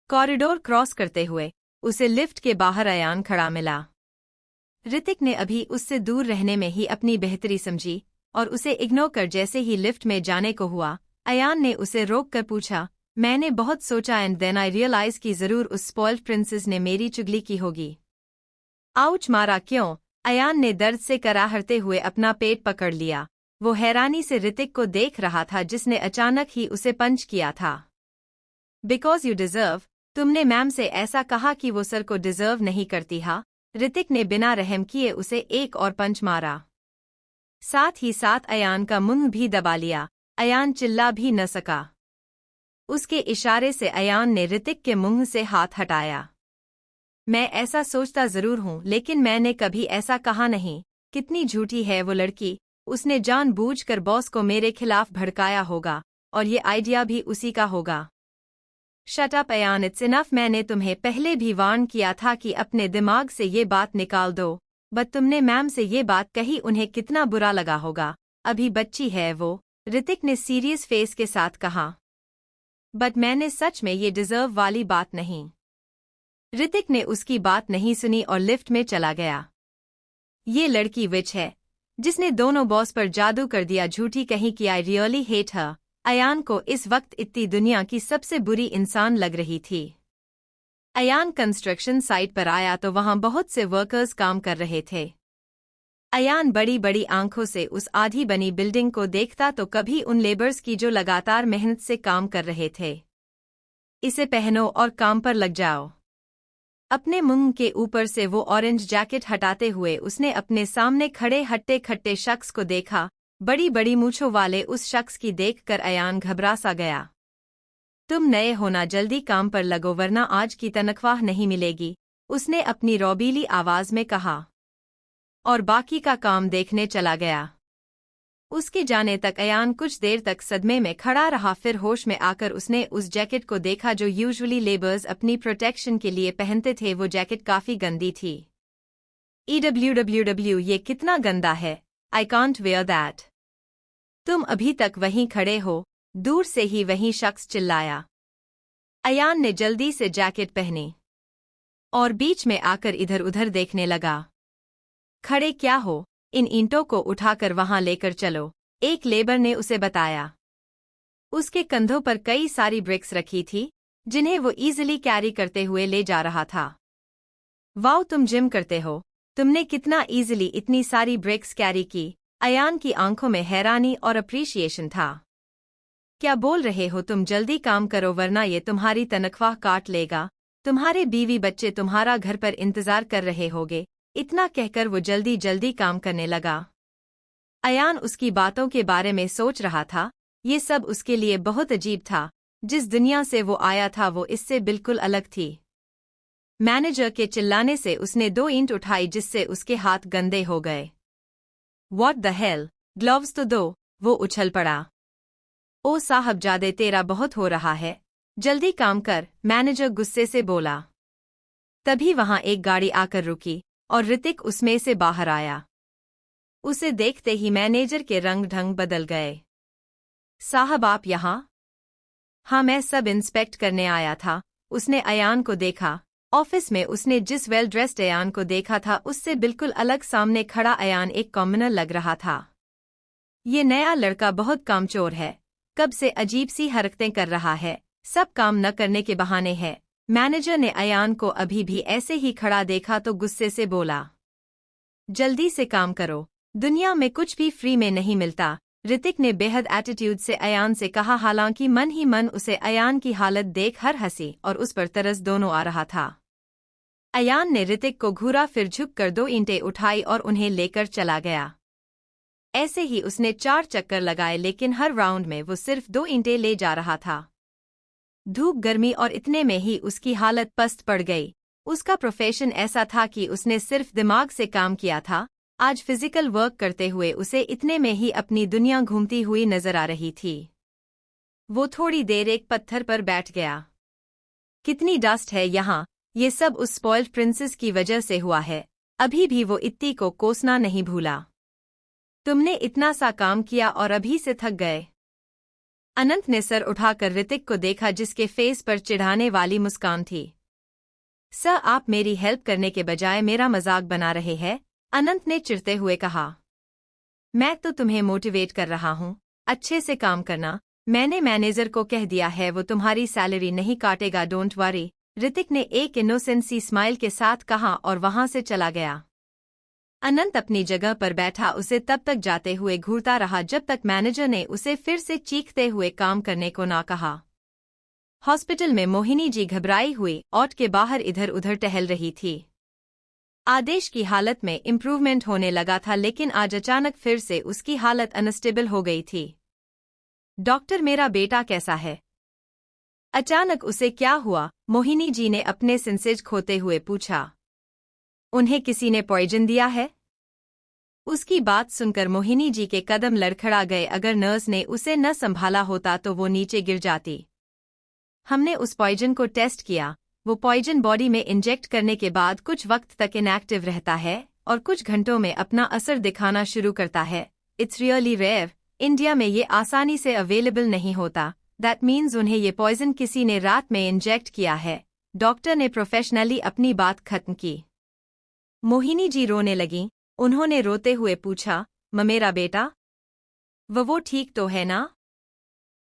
कॉरिडोर क्रॉस करते हुए उसे लिफ्ट के बाहर अयान खड़ा मिला। ऋतिक ने अभी उससे दूर रहने में ही अपनी बेहतरी समझी और उसे इग्नोर कर जैसे ही लिफ्ट में जाने को हुआ, अयान ने उसे रोक कर पूछा, मैंने बहुत सोचा एंड देन आई रियलाइज कि जरूर उस स्पॉइल्ड प्रिंसेस ने मेरी चुगली की होगी। आउच, मारा क्यों? अयान ने दर्द से कराहते हुए अपना पेट पकड़ लिया। वो हैरानी से ऋतिक को देख रहा था जिसने अचानक ही उसे पंच किया था। Because you deserve. तुमने मैम से ऐसा कहा कि वो सर को डिजर्व नहीं करती। हा? ऋतिक ने बिना रहम किए उसे एक और पंच मारा। साथ ही साथ अयान का मुंह भी दबा लिया। अयान चिल्ला भी न सका। उसके इशारे से अयान ने ऋतिक के मुंह से हाथ हटाया। मैं ऐसा सोचता जरूर हूँ, लेकिन मैंने कभी ऐसा कहा नहीं। कितनी झूठी है वो लड़की। उसने जानबूझकर बॉस को मेरे खिलाफ भड़काया होगा और ये आइडिया भी उसी का होगा। Shut up Ayan, it's enough. मैंने तुम्हें पहले भी वार्न किया था कि अपने दिमाग से ये बात निकाल दो। बट तुमने मैम से ये बात कही, उन्हें कितना बुरा लगा होगा। अभी बच्ची है वो, ऋतिक ने सीरियस फेस के साथ कहा। बट मैंने सच में ये डिजर्व वाली बात नहीं। ऋतिक ने उसकी बात नहीं सुनी और लिफ्ट में चला गया। ये लड़की विच है जिसने दोनों बॉस पर जादू कर दिया, झूठी कहीं की। I really hate her. Ayan को इस वक्त इतनी दुनिया की सबसे बुरी इंसान लग रही थी। अयान कंस्ट्रक्शन साइट पर आया तो वहां बहुत से वर्कर्स काम कर रहे थे। अयान बड़ी बड़ी आंखों से उस आधी बनी बिल्डिंग को देखता तो कभी उन लेबर्स की जो लगातार मेहनत से काम कर रहे थे। इसे पहनो और काम पर लग जाओ। अपने मुंह के ऊपर से वो ऑरेंज जैकेट हटाते हुए उसने अपने सामने खड़े हट्टे खट्टे शख्स को देखा। बड़ी बड़ी मूंछों वाले उस शख्स की देखकर अयान घबरा सा गया। तुम नए होना, जल्दी काम पर लगो वरना आज की तनख्वाह नहीं मिलेगी, उसने अपनी रौबीली आवाज में कहा और बाकी का काम देखने चला गया। उसके जाने तक अयान कुछ देर तक सदमे में खड़ा रहा। फिर होश में आकर उसने उस जैकेट को देखा जो यूजुअली लेबर्स अपनी प्रोटेक्शन के लिए पहनते थे। वो जैकेट काफी गंदी थी। EWWW, ये कितना गंदा है। I can't where that. तुम अभी तक वहीं खड़े हो, दूर से ही वही शख्स चिल्लाया। अयान ने जल्दी से जैकेट पहनी और बीच में आकर इधर उधर देखने लगा। खड़े क्या हो, इन ईंटों को उठाकर वहां लेकर चलो, एक लेबर ने उसे बताया। उसके कंधों पर कई सारी ब्रिक्स रखी थी जिन्हें वो इजीली कैरी करते हुए ले जा रहा था। वाओ, तुम जिम करते हो, तुमने कितना इजीली इतनी सारी ब्रिक्स कैरी की। अयान की आंखों में हैरानी और अप्रिशिएशन था। क्या बोल रहे हो तुम? जल्दी काम करो वरना ये तुम्हारी तनख्वाह काट लेगा। तुम्हारे बीवी बच्चे तुम्हारा घर पर इंतजार कर रहे होंगे। इतना कहकर वो जल्दी जल्दी काम करने लगा। अयान उसकी बातों के बारे में सोच रहा था। ये सब उसके लिए बहुत अजीब था। जिस दुनिया से वो आया था वो इससे बिल्कुल अलग थी। मैनेजर के चिल्लाने से उसने 2 ईंट उठाई जिससे उसके हाथ गंदे हो गए। व्हाट द हेल, ग्लव्स तो दो, वो उछल पड़ा। ओ साहबजादे, तेरा बहुत हो रहा है, जल्दी काम कर, मैनेजर गुस्से से बोला। तभी वहां एक गाड़ी आकर रुकी और ऋतिक उसमें से बाहर आया। उसे देखते ही मैनेजर के रंग ढंग बदल गए। साहब आप यहाँ? हाँ, मैं सब इंस्पेक्ट करने आया था। उसने अयान को देखा। ऑफिस में उसने जिस वेल ड्रेस्ड अयान को देखा था उससे बिल्कुल अलग सामने खड़ा अयान एक कॉमनर लग रहा था। ये नया लड़का बहुत कामचोर है, कब से अजीब सी हरकतें कर रहा है, सब काम न करने के बहाने है। मैनेजर ने अयान को अभी भी ऐसे ही खड़ा देखा तो गुस्से से बोला, जल्दी से काम करो, दुनिया में कुछ भी फ्री में नहीं मिलता। ऋतिक ने बेहद एटीट्यूड से अयान से कहा, हालांकि मन ही मन उसे अयान की हालत देख हर हंसी और उस पर तरस दोनों आ रहा था। अयान ने ऋतिक को घूरा, फिर झुककर 2 ईंटें उठाई और उन्हें लेकर चला गया। ऐसे ही उसने 4 चक्कर लगाए लेकिन हर राउंड में वो सिर्फ 2 ईंटें ले जा रहा था। धूप गर्मी और इतने में ही उसकी हालत पस्त पड़ गई। उसका प्रोफेशन ऐसा था कि उसने सिर्फ दिमाग से काम किया था। आज फिजिकल वर्क करते हुए उसे इतने में ही अपनी दुनिया घूमती हुई नजर आ रही थी। वो थोड़ी देर एक पत्थर पर बैठ गया। कितनी डस्ट है यहाँ, ये सब उस स्पॉइल्ड प्रिंसेस की वजह से हुआ है। अभी भी वो इत्ती को कोसना नहीं भूला। तुमने इतना सा काम किया और अभी से थक गए। अनंत ने सर उठाकर ऋतिक को देखा जिसके फेस पर चिढ़ाने वाली मुस्कान थी। सर, आप मेरी हेल्प करने के बजाय मेरा मजाक बना रहे हैं, अनंत ने चिढ़ते हुए कहा। मैं तो तुम्हें मोटिवेट कर रहा हूँ, अच्छे से काम करना। मैंने मैनेजर को कह दिया है, वो तुम्हारी सैलरी नहीं काटेगा, डोंट वरी, ऋतिक ने एक इनोसेंट सी स्माइल के साथ कहा और वहां से चला गया। अनंत अपनी जगह पर बैठा उसे तब तक जाते हुए घूरता रहा जब तक मैनेजर ने उसे फिर से चीखते हुए काम करने को ना कहा। हॉस्पिटल में मोहिनी जी घबराई हुई ऑट के बाहर इधर उधर टहल रही थी। आदेश की हालत में इम्प्रूवमेंट होने लगा था, लेकिन आज अचानक फिर से उसकी हालत अनस्टेबल हो गई थी। डॉक्टर, मेरा बेटा कैसा है? अचानक उसे क्या हुआ? मोहिनी जी ने अपने सेंसेज खोते हुए पूछा। उन्हें किसी ने पॉइजन दिया है? उसकी बात सुनकर मोहिनी जी के कदम लड़खड़ा गए। अगर नर्स ने उसे न संभाला होता तो वो नीचे गिर जाती। हमने उस पॉइजन को टेस्ट किया। वो पॉइजन बॉडी में इंजेक्ट करने के बाद कुछ वक्त तक इनएक्टिव रहता है और कुछ घंटों में अपना असर दिखाना शुरू करता है। It's really rare. इंडिया में ये आसानी से अवेलेबल नहीं होता। दैट मीन्स उन्हें ये पॉइजन किसी ने रात में इंजेक्ट किया है। डॉक्टर ने प्रोफेशनली अपनी बात खत्म की। मोहिनी जी रोने लगीं। उन्होंने रोते हुए पूछा, मेरा बेटा, वो ठीक तो है ना?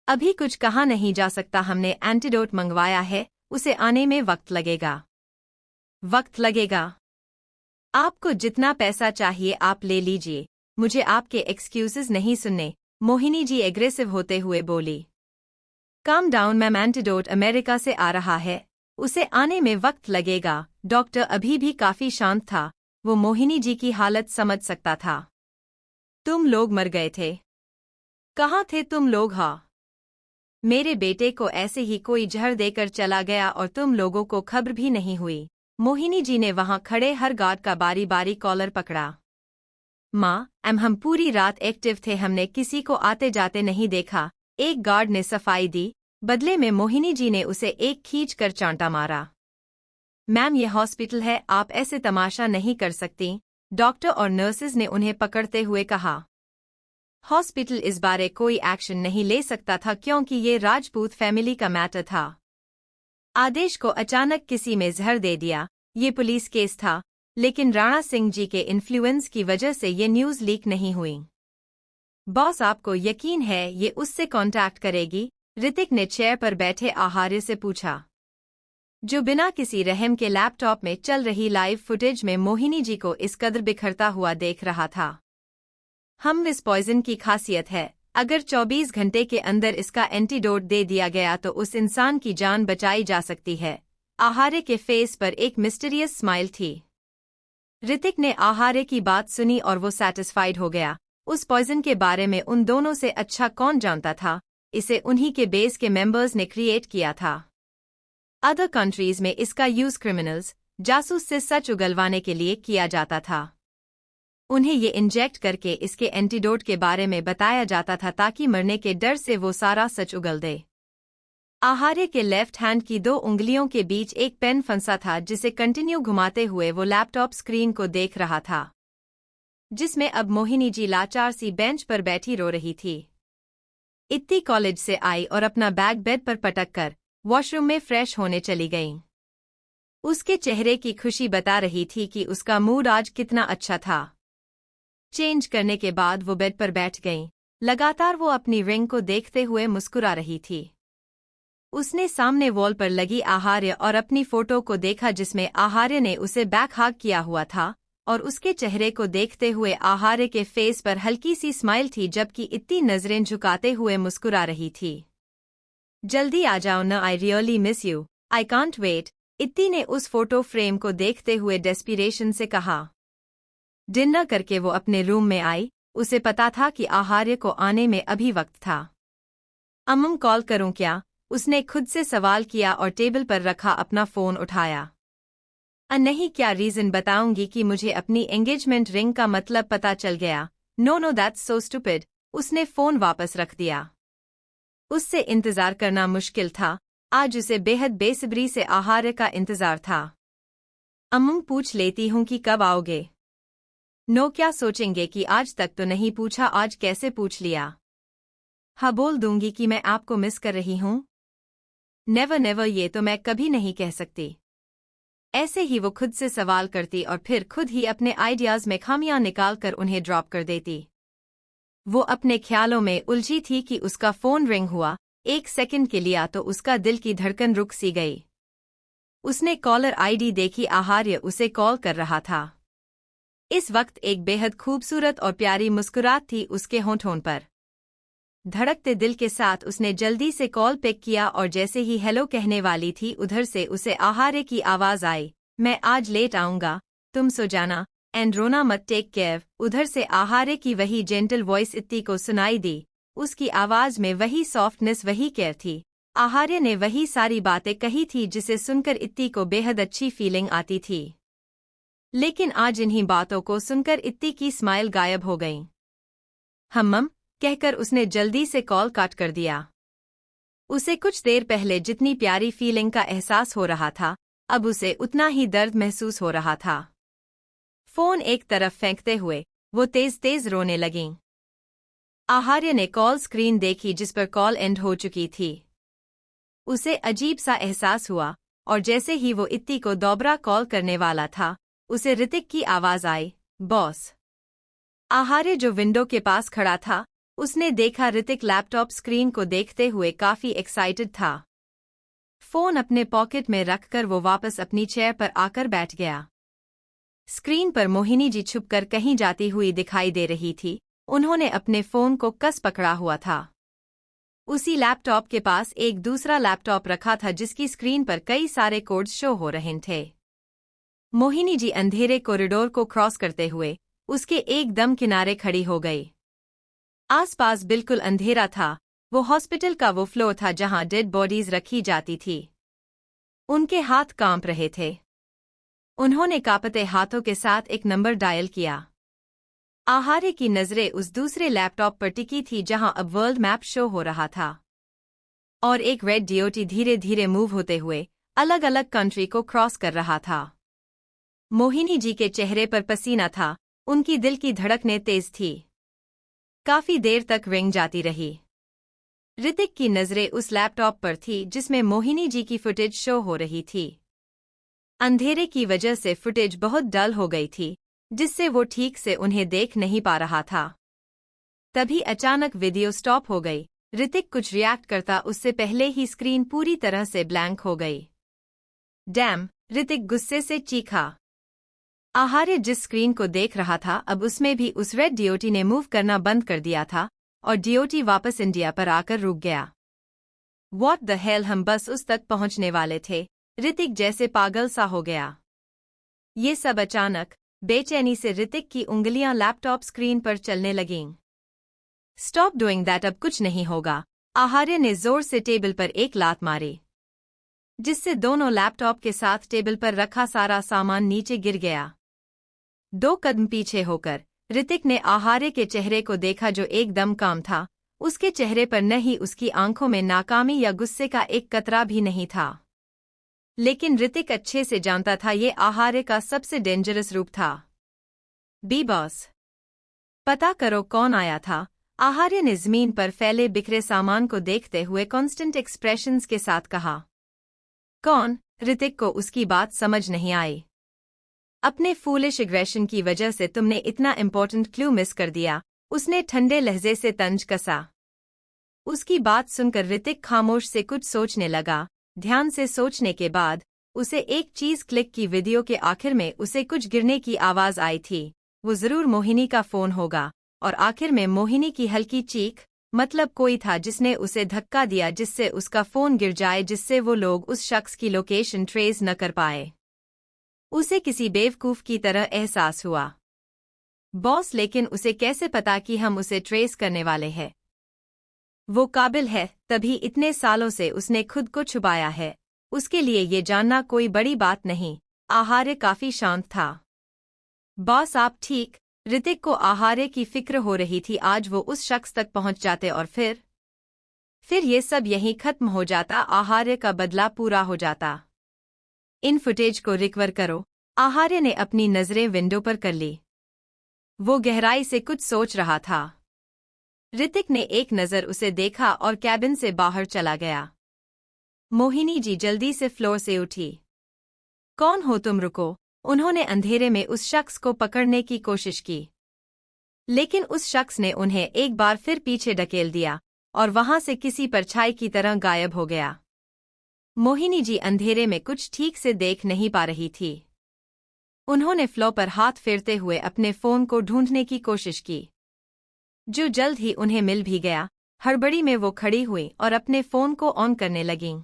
अभी कुछ कहा नहीं जा सकता। हमने एंटीडोट मंगवाया है, उसे आने में वक्त लगेगा। वक्त लगेगा? आपको जितना पैसा चाहिए आप ले लीजिए, मुझे आपके एक्सक्यूजेस नहीं सुनने, मोहिनी जी एग्रेसिव होते हुए बोली। Calm down ma'am, antidote America से आ रहा है, उसे आने में वक्त लगेगा। डॉक्टर अभी भी काफी शांत था। वो मोहिनी जी की हालत समझ सकता था। तुम लोग मर गए थे। कहाँ थे तुम लोग? हाँ, मेरे बेटे को ऐसे ही कोई जहर देकर चला गया और तुम लोगों को खबर भी नहीं हुई। मोहिनी जी ने वहां खड़े हर गार्ड का बारी बारी कॉलर पकड़ा। माँ, हम पूरी रात एक्टिव थे, हमने किसी को आते जाते नहीं देखा, एक गार्ड ने सफाई दी। बदले में मोहिनी जी ने उसे एक खींच कर चांटा मारा। मैम, ये हॉस्पिटल है, आप ऐसे तमाशा नहीं कर सकती, डॉक्टर और नर्सेज ने उन्हें पकड़ते हुए कहा। हॉस्पिटल इस बारे कोई एक्शन नहीं ले सकता था क्योंकि ये राजपूत फैमिली का मैटर था। आदेश को अचानक किसी में जहर दे दिया, ये पुलिस केस था, लेकिन राणा सिंह जी के इन्फ्लुएंस की वजह से ये न्यूज़ लीक नहीं हुई। बॉस, आपको यकीन है ये उससे कांटेक्ट करेगी? ऋतिक ने चेयर पर बैठे आहार्य से पूछा, जो बिना किसी रहम के लैपटॉप में चल रही लाइव फुटेज में मोहिनी जी को इस कदर बिखरता हुआ देख रहा था। इस पॉइजन की खासियत है, अगर 24 घंटे के अंदर इसका एंटीडोट दे दिया गया तो उस इंसान की जान बचाई जा सकती है। आहार्य के फेस पर एक मिस्टीरियस स्माइल थी। ऋतिक ने आहार्य की बात सुनी और वो सैटिस्फाइड हो गया। उस पॉइजन के बारे में उन दोनों से अच्छा कौन जानता था? इसे उन्हीं के बेस के मेंबर्स ने क्रिएट किया था। अदर कंट्रीज में इसका यूज क्रिमिनल्स, जासूस से सच उगलवाने के लिए किया जाता था। उन्हें ये इंजेक्ट करके इसके एंटीडोट के बारे में बताया जाता था ताकि मरने के डर से वो सारा सच उगल दे। आहार्य के लेफ्ट हैंड की 2 उंगलियों के बीच एक पेन फंसा था जिसे कंटिन्यू घुमाते हुए वो लैपटॉप स्क्रीन को देख रहा था, जिसमें अब मोहिनी जी लाचार सी बेंच पर बैठी रो रही थी। इत्ती कॉलेज से आई और अपना बैग बेड पर पटक कर वॉशरूम में फ्रेश होने चली गईं। उसके चेहरे की खुशी बता रही थी कि उसका मूड आज कितना अच्छा था। चेंज करने के बाद वो बेड पर बैठ गईं। लगातार वो अपनी रिंग को देखते हुए मुस्कुरा रही थी। उसने सामने वॉल पर लगी आहार्य और अपनी फोटो को देखा जिसमें आहार्य ने उसे बैक हाग किया हुआ था और उसके चेहरे को देखते हुए आहार्य के फेस पर हल्की सी स्माइल थी जबकि इत्ती नजरें झुकाते हुए मुस्कुरा रही थी। जल्दी आ जाओ न, I really miss you, I can't wait, Itti ने उस फोटो फ्रेम को देखते हुए डेस्पिरेशन से कहा। डिनर करके वो अपने रूम में आई। उसे पता था कि आहार्य को आने में अभी वक्त था। कॉल करूं क्या? उसने खुद से सवाल किया और टेबल पर रखा अपना फोन उठाया। नहीं, क्या रीजन बताऊंगी कि मुझे अपनी एंगेजमेंट रिंग का मतलब पता चल गया। No that's so stupid. उसने फोन वापस रख दिया। उससे इंतजार करना मुश्किल था। आज उसे बेहद बेसब्री से आहार्य का इंतजार था। अम्मू, पूछ लेती हूँ कि कब आओगे। नो, क्या सोचेंगे कि आज तक तो नहीं पूछा, आज कैसे पूछ लिया। हाँ, बोल दूंगी कि मैं आपको मिस कर रही हूँ। नेवर नेवर, ये तो मैं कभी नहीं कह सकती। ऐसे ही वो खुद से सवाल करती और फिर खुद ही अपने आइडियाज में खामियां निकालकर उन्हें ड्रॉप कर देती। वो अपने ख्यालों में उलझी थी कि उसका फोन रिंग हुआ। एक सेकंड के लिए तो उसका दिल की धड़कन रुक सी गई। उसने कॉलर आईडी देखी, आहार्य उसे कॉल कर रहा था। इस वक्त एक बेहद खूबसूरत और प्यारी मुस्कुराहट थी उसके होंठों पर। धड़कते दिल के साथ उसने जल्दी से कॉल पिक किया और जैसे ही हेलो कहने वाली थी, उधर से उसे आहार्य की आवाज आई। मैं आज लेट आऊंगा, तुम सो जाना एंड रोना मत, टेक केयर। उधर से आहार्य की वही जेंटल वॉइस इत्ती को सुनाई दी। उसकी आवाज में वही सॉफ्टनेस, वही केयर थी। आहार्य ने वही सारी बातें कही थी जिसे सुनकर इत्ती को बेहद अच्छी फीलिंग आती थी। लेकिन आज इन्हीं बातों को सुनकर इत्ती की स्माइल गायब हो गई। हम्म कहकर उसने जल्दी से कॉल काट कर दिया। उसे कुछ देर पहले जितनी प्यारी फीलिंग का एहसास हो रहा था, अब उसे उतना ही दर्द महसूस हो रहा था। फोन एक तरफ फेंकते हुए वो तेज तेज रोने लगीं। आहार्य ने कॉल स्क्रीन देखी जिस पर कॉल एंड हो चुकी थी। उसे अजीब सा एहसास हुआ और जैसे ही वो इत्ती को दोबारा कॉल करने वाला था, उसे ऋतिक की आवाज आई, बॉस। आहार्य जो विंडो के पास खड़ा था, उसने देखा ऋतिक लैपटॉप स्क्रीन को देखते हुए काफी एक्साइटेड था। फोन अपने पॉकेट में रखकर वो वापस अपनी चेयर पर आकर बैठ गया। स्क्रीन पर मोहिनी जी छुपकर कहीं जाती हुई दिखाई दे रही थी। उन्होंने अपने फोन को कस पकड़ा हुआ था। उसी लैपटॉप के पास एक दूसरा लैपटॉप रखा था जिसकी स्क्रीन पर कई सारे कोड्स शो हो रहे थे। मोहिनी जी अंधेरे कॉरिडोर को क्रॉस करते हुए उसके एकदम किनारे खड़ी हो गई। आसपास बिल्कुल अंधेरा था। वो हॉस्पिटल का वो फ्लोर था जहां डेड बॉडीज रखी जाती थी। उनके हाथ कांप रहे थे। उन्होंने कांपते हाथों के साथ एक नंबर डायल किया। आहार्य की नजरें उस दूसरे लैपटॉप पर टिकी थी जहां अब वर्ल्ड मैप शो हो रहा था और एक रेड डीओटी धीरे धीरे मूव होते हुए अलग अलग कंट्री को क्रॉस कर रहा था। मोहिनी जी के चेहरे पर पसीना था, उनकी दिल की धड़कनें तेज थी। काफी देर तक रिंग जाती रही। ऋतिक की नजरें उस लैपटॉप पर थी जिसमें मोहिनी जी की फुटेज शो हो रही थी। अंधेरे की वजह से फुटेज बहुत डल हो गई थी, जिससे वो ठीक से उन्हें देख नहीं पा रहा था। तभी अचानक वीडियो स्टॉप हो गई। ऋतिक कुछ रिएक्ट करता उससे पहले ही स्क्रीन पूरी तरह से ब्लैंक हो गई। डैम, ऋतिक गुस्से से चीखा। आहार्य जिस स्क्रीन को देख रहा था, अब उसमें भी उस रेड डीओटी ने मूव करना बंद कर दिया था और डीओटी वापस इंडिया पर आकर रुक गया। व्हाट द हेल, हम बस उस तक पहुंचने वाले थे। ऋतिक जैसे पागल सा हो गया। ये सब अचानक बेचैनी से ऋतिक की उंगलियां लैपटॉप स्क्रीन पर चलने लगीं। स्टॉप डूइंग दैट, अब कुछ नहीं होगा। आहार्य ने जोर से टेबल पर एक लात मारी, जिससे दोनों लैपटॉप के साथ टेबल पर रखा सारा सामान नीचे गिर गया। 2 कदम पीछे होकर ऋतिक ने आहार्य के चेहरे को देखा जो एकदम काम था। उसके चेहरे पर न ही उसकी आंखों में नाकामी या गुस्से का एक कतरा भी नहीं था। लेकिन ऋतिक अच्छे से जानता था ये आहार्य का सबसे डेंजरस रूप था। बी बॉस, पता करो कौन आया था। आहार्य ने जमीन पर फैले बिखरे सामान को देखते हुए कॉन्स्टेंट एक्सप्रेशंस के साथ कहा। कौन? ऋतिक को उसकी बात समझ नहीं आई। अपने फूलिश एग्रेशन की वजह से तुमने इतना इम्पोर्टेंट क्लू मिस कर दिया, उसने ठंडे लहजे से तंज कसा। उसकी बात सुनकर ऋतिक खामोश से कुछ सोचने लगा। ध्यान से सोचने के बाद उसे एक चीज क्लिक की। वीडियो के आखिर में उसे कुछ गिरने की आवाज आई थी। वो जरूर मोहिनी का फोन होगा। और आखिर में मोहिनी की हल्की चीख, मतलब कोई था जिसने उसे धक्का दिया जिससे उसका फोन गिर जाए, जिससे वो लोग उस शख्स की लोकेशन ट्रेस न कर पाए। उसे किसी बेवकूफ की तरह एहसास हुआ। बॉस, लेकिन उसे कैसे पता कि हम उसे ट्रेस करने वाले हैं? वो काबिल है, तभी इतने सालों से उसने खुद को छुपाया है। उसके लिए ये जानना कोई बड़ी बात नहीं। आहार्य काफी शांत था। बॉस आप ठीक? ऋतिक को आहार्य की फिक्र हो रही थी। आज वो उस शख्स तक पहुंच जाते और फिर ये सब यहीं खत्म हो जाता। आहार्य का बदला पूरा हो जाता। इन फुटेज को रिकवर करो। आहार्य ने अपनी नजरें विंडो पर कर ली। वो गहराई से कुछ सोच रहा था। ऋतिक ने एक नजर उसे देखा और कैबिन से बाहर चला गया। मोहिनी जी जल्दी से फ्लोर से उठी। कौन हो तुम? रुको। उन्होंने अंधेरे में उस शख्स को पकड़ने की कोशिश की, लेकिन उस शख्स ने उन्हें एक बार फिर पीछे ढकेल दिया और वहां से किसी परछाई की तरह गायब हो गया। मोहिनी जी अंधेरे में कुछ ठीक से देख नहीं पा रही थी। उन्होंने फ्लोर पर हाथ फेरते हुए अपने फोन को ढूंढने की कोशिश की, जो जल्द ही उन्हें मिल भी गया। हड़बड़ी में वो खड़ी हुई और अपने फोन को ऑन करने लगीं।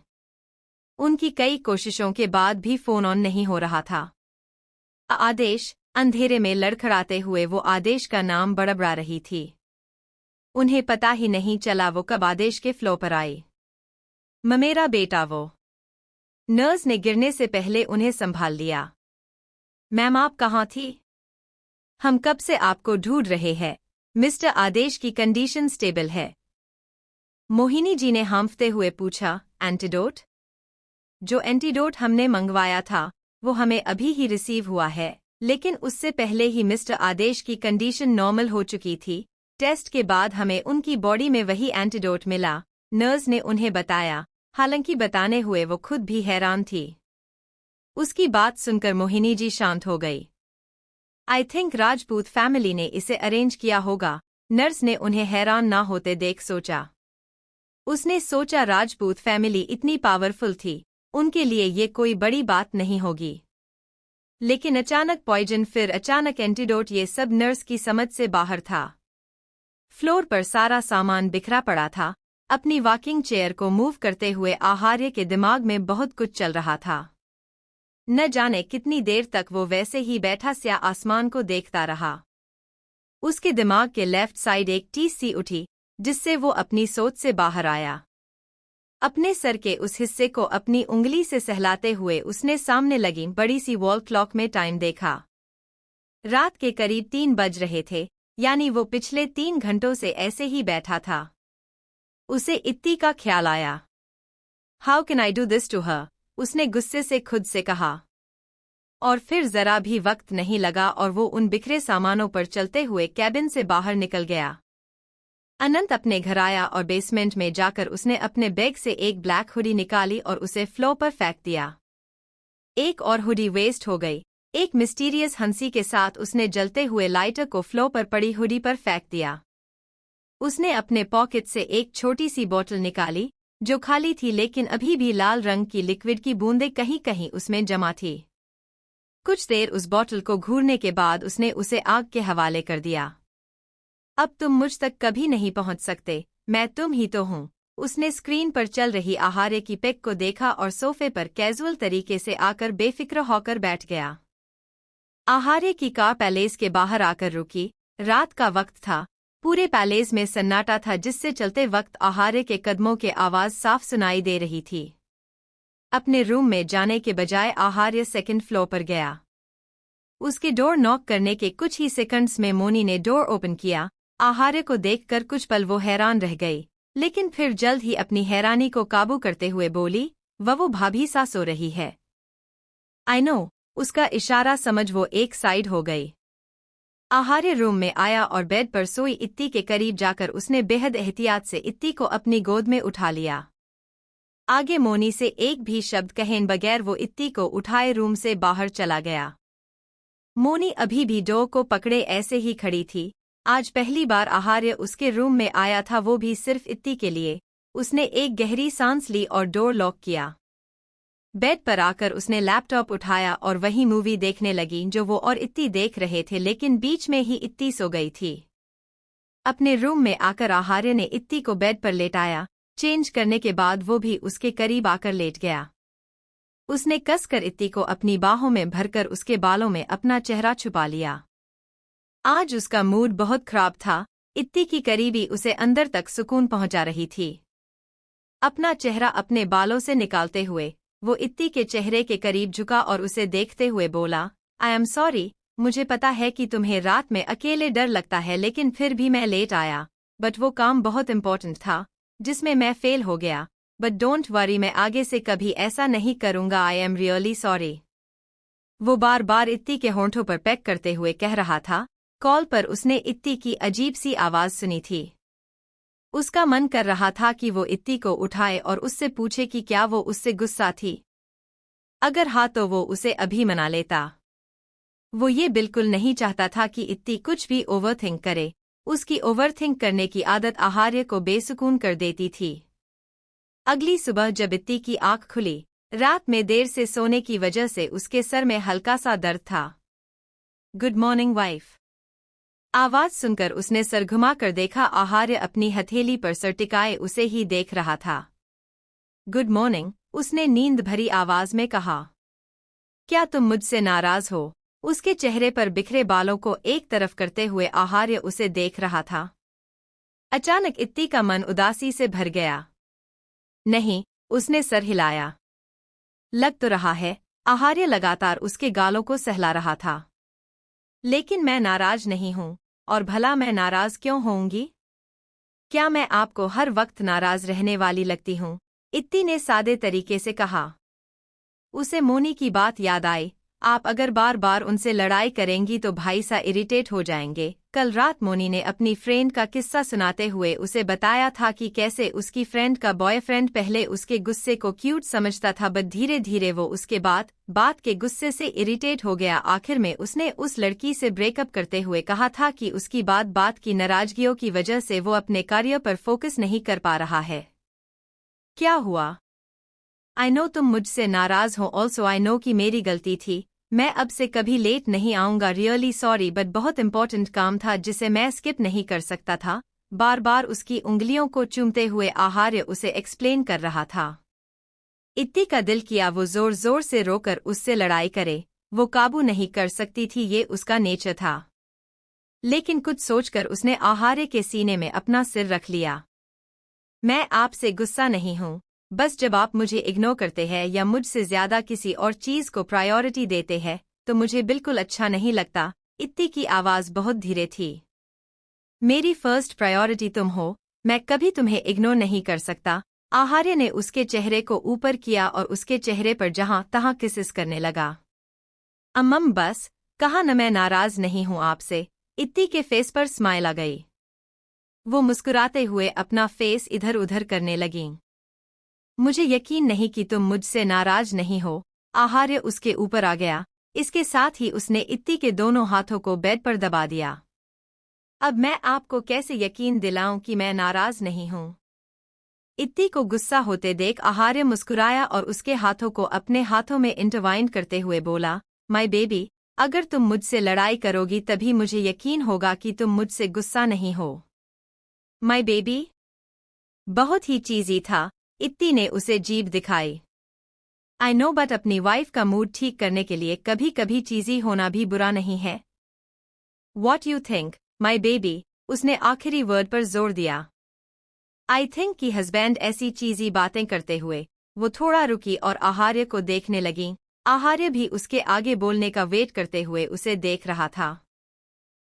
उनकी कई कोशिशों के बाद भी फोन ऑन नहीं हो रहा था। आदेश। अंधेरे में लड़खड़ाते हुए वो आदेश का नाम बड़बड़ा रही थी। उन्हें पता ही नहीं चला वो कब आदेश के फ्लोर पर आई। मेरा बेटा। वो नर्स ने गिरने से पहले उन्हें संभाल लिया। मैम आप कहाँ थी? हम कब से आपको ढूंढ रहे हैं। मिस्टर आदेश की कंडीशन स्टेबल है। मोहिनी जी ने हांफते हुए पूछा। एंटीडोट? जो एंटीडोट हमने मंगवाया था वो हमें अभी ही रिसीव हुआ है, लेकिन उससे पहले ही मिस्टर आदेश की कंडीशन नॉर्मल हो चुकी थी। टेस्ट के बाद हमें उनकी बॉडी में वही एंटीडोट मिला, नर्स ने उन्हें बताया। हालांकि बताने हुए वो खुद भी हैरान थी। उसकी बात सुनकर मोहिनी जी शांत हो गई। आई थिंक राजपूत फैमिली ने इसे अरेंज किया होगा, नर्स ने उन्हें हैरान ना होते देख सोचा। उसने सोचा राजपूत फैमिली इतनी पावरफुल थी, उनके लिए ये कोई बड़ी बात नहीं होगी। लेकिन अचानक पॉइजन, फिर अचानक एंटीडोट, ये सब नर्स की समझ से बाहर था। फ्लोर पर सारा सामान बिखरा पड़ा था। अपनी वॉकिंग चेयर को मूव करते हुए आहार्य के दिमाग में बहुत कुछ चल रहा था। न जाने कितनी देर तक वो वैसे ही बैठा स्या आसमान को देखता रहा। उसके दिमाग के लेफ्ट साइड एक टीस सी उठी, जिससे वो अपनी सोच से बाहर आया। अपने सर के उस हिस्से को अपनी उंगली से सहलाते हुए उसने सामने लगी बड़ी सी वॉल क्लॉक में टाइम देखा। रात के करीब 3 बज रहे थे, यानी वो पिछले 3 घंटों से ऐसे ही बैठा था। उसे इत्ती का ख्याल आया। How can I do this to her? उसने गुस्से से खुद से कहा। और फिर जरा भी वक्त नहीं लगा और वो उन बिखरे सामानों पर चलते हुए कैबिन से बाहर निकल गया। अनंत अपने घर आया और बेसमेंट में जाकर उसने अपने बैग से एक ब्लैक हुडी निकाली और उसे फ्लोर पर फेंक दिया। एक और हुडी वेस्ट हो गई। एक मिस्टीरियस हंसी के साथ उसने जलते हुए लाइटर को फ्लोर पर पड़ी हुडी पर फेंक दिया। उसने अपने पॉकेट से एक छोटी सी बोतल निकाली, जो खाली थी, लेकिन अभी भी लाल रंग की लिक्विड की बूंदें कहीं कहीं उसमें जमा थी। कुछ देर उस बोतल को घूरने के बाद उसने उसे आग के हवाले कर दिया। अब तुम मुझ तक कभी नहीं पहुंच सकते, मैं तुम ही तो हूं। उसने स्क्रीन पर चल रही आहार्य की पिक को देखा और सोफे पर कैजुअल तरीके से आकर बेफिक्र होकर बैठ गया। आहार्य की कार पैलेस के बाहर आकर रुकी। रात का वक्त था। पूरे पैलेस में सन्नाटा था, जिससे चलते वक्त आहार्य के कदमों के आवाज साफ सुनाई दे रही थी। अपने रूम में जाने के बजाय आहार्य सेकंड फ्लोर पर गया। उसके डोर नॉक करने के कुछ ही सेकंड्स में मोनी ने डोर ओपन किया। आहार्य को देखकर कुछ पल वो हैरान रह गई, लेकिन फिर जल्द ही अपनी हैरानी को काबू करते हुए बोली, वो भाभी सा सो रही है। I know. उसका इशारा समझ वो एक साइड हो गई। आहार्य रूम में आया और बेड पर सोई इत्ती के करीब जाकर उसने बेहद एहतियात से इत्ती को अपनी गोद में उठा लिया। आगे मोनी से एक भी शब्द कहे बगैर वो इत्ती को उठाए रूम से बाहर चला गया। मोनी अभी भी डोर को पकड़े ऐसे ही खड़ी थी। आज पहली बार आहार्य उसके रूम में आया था, वो भी सिर्फ इत्ती के लिए। उसने एक गहरी सांस ली और डोर लॉक किया। बेड पर आकर उसने लैपटॉप उठाया और वही मूवी देखने लगी जो वो और इत्ती देख रहे थे, लेकिन बीच में ही इत्ती सो गई थी। अपने रूम में आकर आहार्य ने इत्ती को बेड पर लेटाया। चेंज करने के बाद वो भी उसके करीब आकर लेट गया। उसने कसकर इत्ती को अपनी बाहों में भरकर उसके बालों में अपना चेहरा छुपा लिया। आज उसका मूड बहुत खराब था। इत्ती की करीबी उसे अंदर तक सुकून पहुंचा रही थी। अपना चेहरा अपने बालों से निकालते हुए वो इत्ती के चेहरे के करीब झुका और उसे देखते हुए बोला, आई एम सॉरी, मुझे पता है कि तुम्हें रात में अकेले डर लगता है, लेकिन फिर भी मैं लेट आया। बट वो काम बहुत इम्पोर्टेंट था जिसमें मैं फेल हो गया। बट डोंट वरी, मैं आगे से कभी ऐसा नहीं करूंगा। I am really sorry. वो बार बार इत्ती के होंठों पर पैक करते हुए कह रहा था। कॉल पर उसने इत्ती की अजीब सी आवाज सुनी थी। उसका मन कर रहा था कि वो इत्ती को उठाए और उससे पूछे कि क्या वो उससे गुस्सा थी। अगर हाँ तो वो उसे अभी मना लेता। वो ये बिल्कुल नहीं चाहता था कि इत्ती कुछ भी ओवरथिंक करे। उसकी ओवरथिंक करने की आदत आहार्य को बेसुकून कर देती थी। अगली सुबह जब इत्ती की आंख खुली, रात में देर से सोने की वजह से उसके सर में हल्का सा दर्द था। Good morning wife. आवाज सुनकर उसने सर घुमाकर देखा। आहार्य अपनी हथेली पर सर टिकाए उसे ही देख रहा था। गुड मॉर्निंग, उसने नींद भरी आवाज में कहा। क्या तुम मुझसे नाराज हो? उसके चेहरे पर बिखरे बालों को एक तरफ करते हुए आहार्य उसे देख रहा था। अचानक इत्ती का मन उदासी से भर गया। नहीं, उसने सर हिलाया। लग तो रहा है। आहार्य लगातार उसके गालों को सहला रहा था। लेकिन मैं नाराज नहीं हूं, और भला मैं नाराज क्यों होऊंगी? क्या मैं आपको हर वक्त नाराज रहने वाली लगती हूं? इत्ती ने सादे तरीके से कहा। उसे मोनी की बात याद आई। आप अगर बार बार उनसे लड़ाई करेंगी तो भाई सा इरिटेट हो जाएंगे। कल रात मोनी ने अपनी फ्रेंड का किस्सा सुनाते हुए उसे बताया था कि कैसे उसकी फ्रेंड का बॉयफ्रेंड पहले उसके गुस्से को क्यूट समझता था, बट धीरे धीरे वो उसके बात के गुस्से से इरिटेट हो गया। आखिर में उसने उस लड़की से ब्रेकअप करते हुए कहा था कि उसकी बात की नाराजगियों की वजह से वो अपने कार्य पर फोकस नहीं कर पा रहा है। क्या हुआ? आई नो तुम मुझसे नाराज हो। ऑल्सो आई नो कि मेरी गलती थी। मैं अब से कभी लेट नहीं आऊंगा। रियली सॉरी, बट बहुत इंपॉर्टेंट काम था जिसे मैं स्किप नहीं कर सकता था। बार बार उसकी उंगलियों को चूमते हुए आहार्य उसे एक्सप्लेन कर रहा था। इत्ती का दिल किया वो जोर जोर से रोकर उससे लड़ाई करे। वो काबू नहीं कर सकती थी, ये उसका नेचर था। लेकिन कुछ सोचकर उसने आहार्य के सीने में अपना सिर रख लिया। मैं आपसे गुस्सा नहीं हूं, बस जब आप मुझे इग्नोर करते हैं या मुझसे ज्यादा किसी और चीज को प्रायोरिटी देते हैं तो मुझे बिल्कुल अच्छा नहीं लगता। इत्ती की आवाज बहुत धीरे थी। मेरी फर्स्ट प्रायोरिटी तुम हो, मैं कभी तुम्हें इग्नोर नहीं कर सकता। आहार्य ने उसके चेहरे को ऊपर किया और उसके चेहरे पर जहां तहां किसिस करने लगा। अम्मम बस, कहा न मैं नाराज नहीं हूं आपसे। इत्ती के फेस पर स्माइल आ गई। वो मुस्कुराते हुए अपना फेस इधर उधर करने लगीं। मुझे यकीन नहीं कि तुम मुझसे नाराज नहीं हो। आहार्य उसके ऊपर आ गया। इसके साथ ही उसने इत्ती के दोनों हाथों को बेड पर दबा दिया। अब मैं आपको कैसे यकीन दिलाऊं कि मैं नाराज नहीं हूं? इत्ती को गुस्सा होते देख आहार्य मुस्कुराया और उसके हाथों को अपने हाथों में इंटरवाइन करते हुए बोला, माय बेबी, अगर तुम मुझसे लड़ाई करोगी तभी मुझे यकीन होगा कि तुम मुझसे गुस्सा नहीं हो। My baby? बहुत ही चीज़ी था। इत्ती ने उसे जीभ दिखाई। आई नो, बट अपनी वाइफ का मूड ठीक करने के लिए कभी कभी चीज़ी होना भी बुरा नहीं है। What you think, my baby? उसने आखिरी वर्ड पर जोर दिया। आई थिंक कि हस्बैंड ऐसी चीज़ी बातें करते हुए वो थोड़ा रुकी और आहार्य को देखने लगी। आहार्य भी उसके आगे बोलने का वेट करते हुए उसे देख रहा था।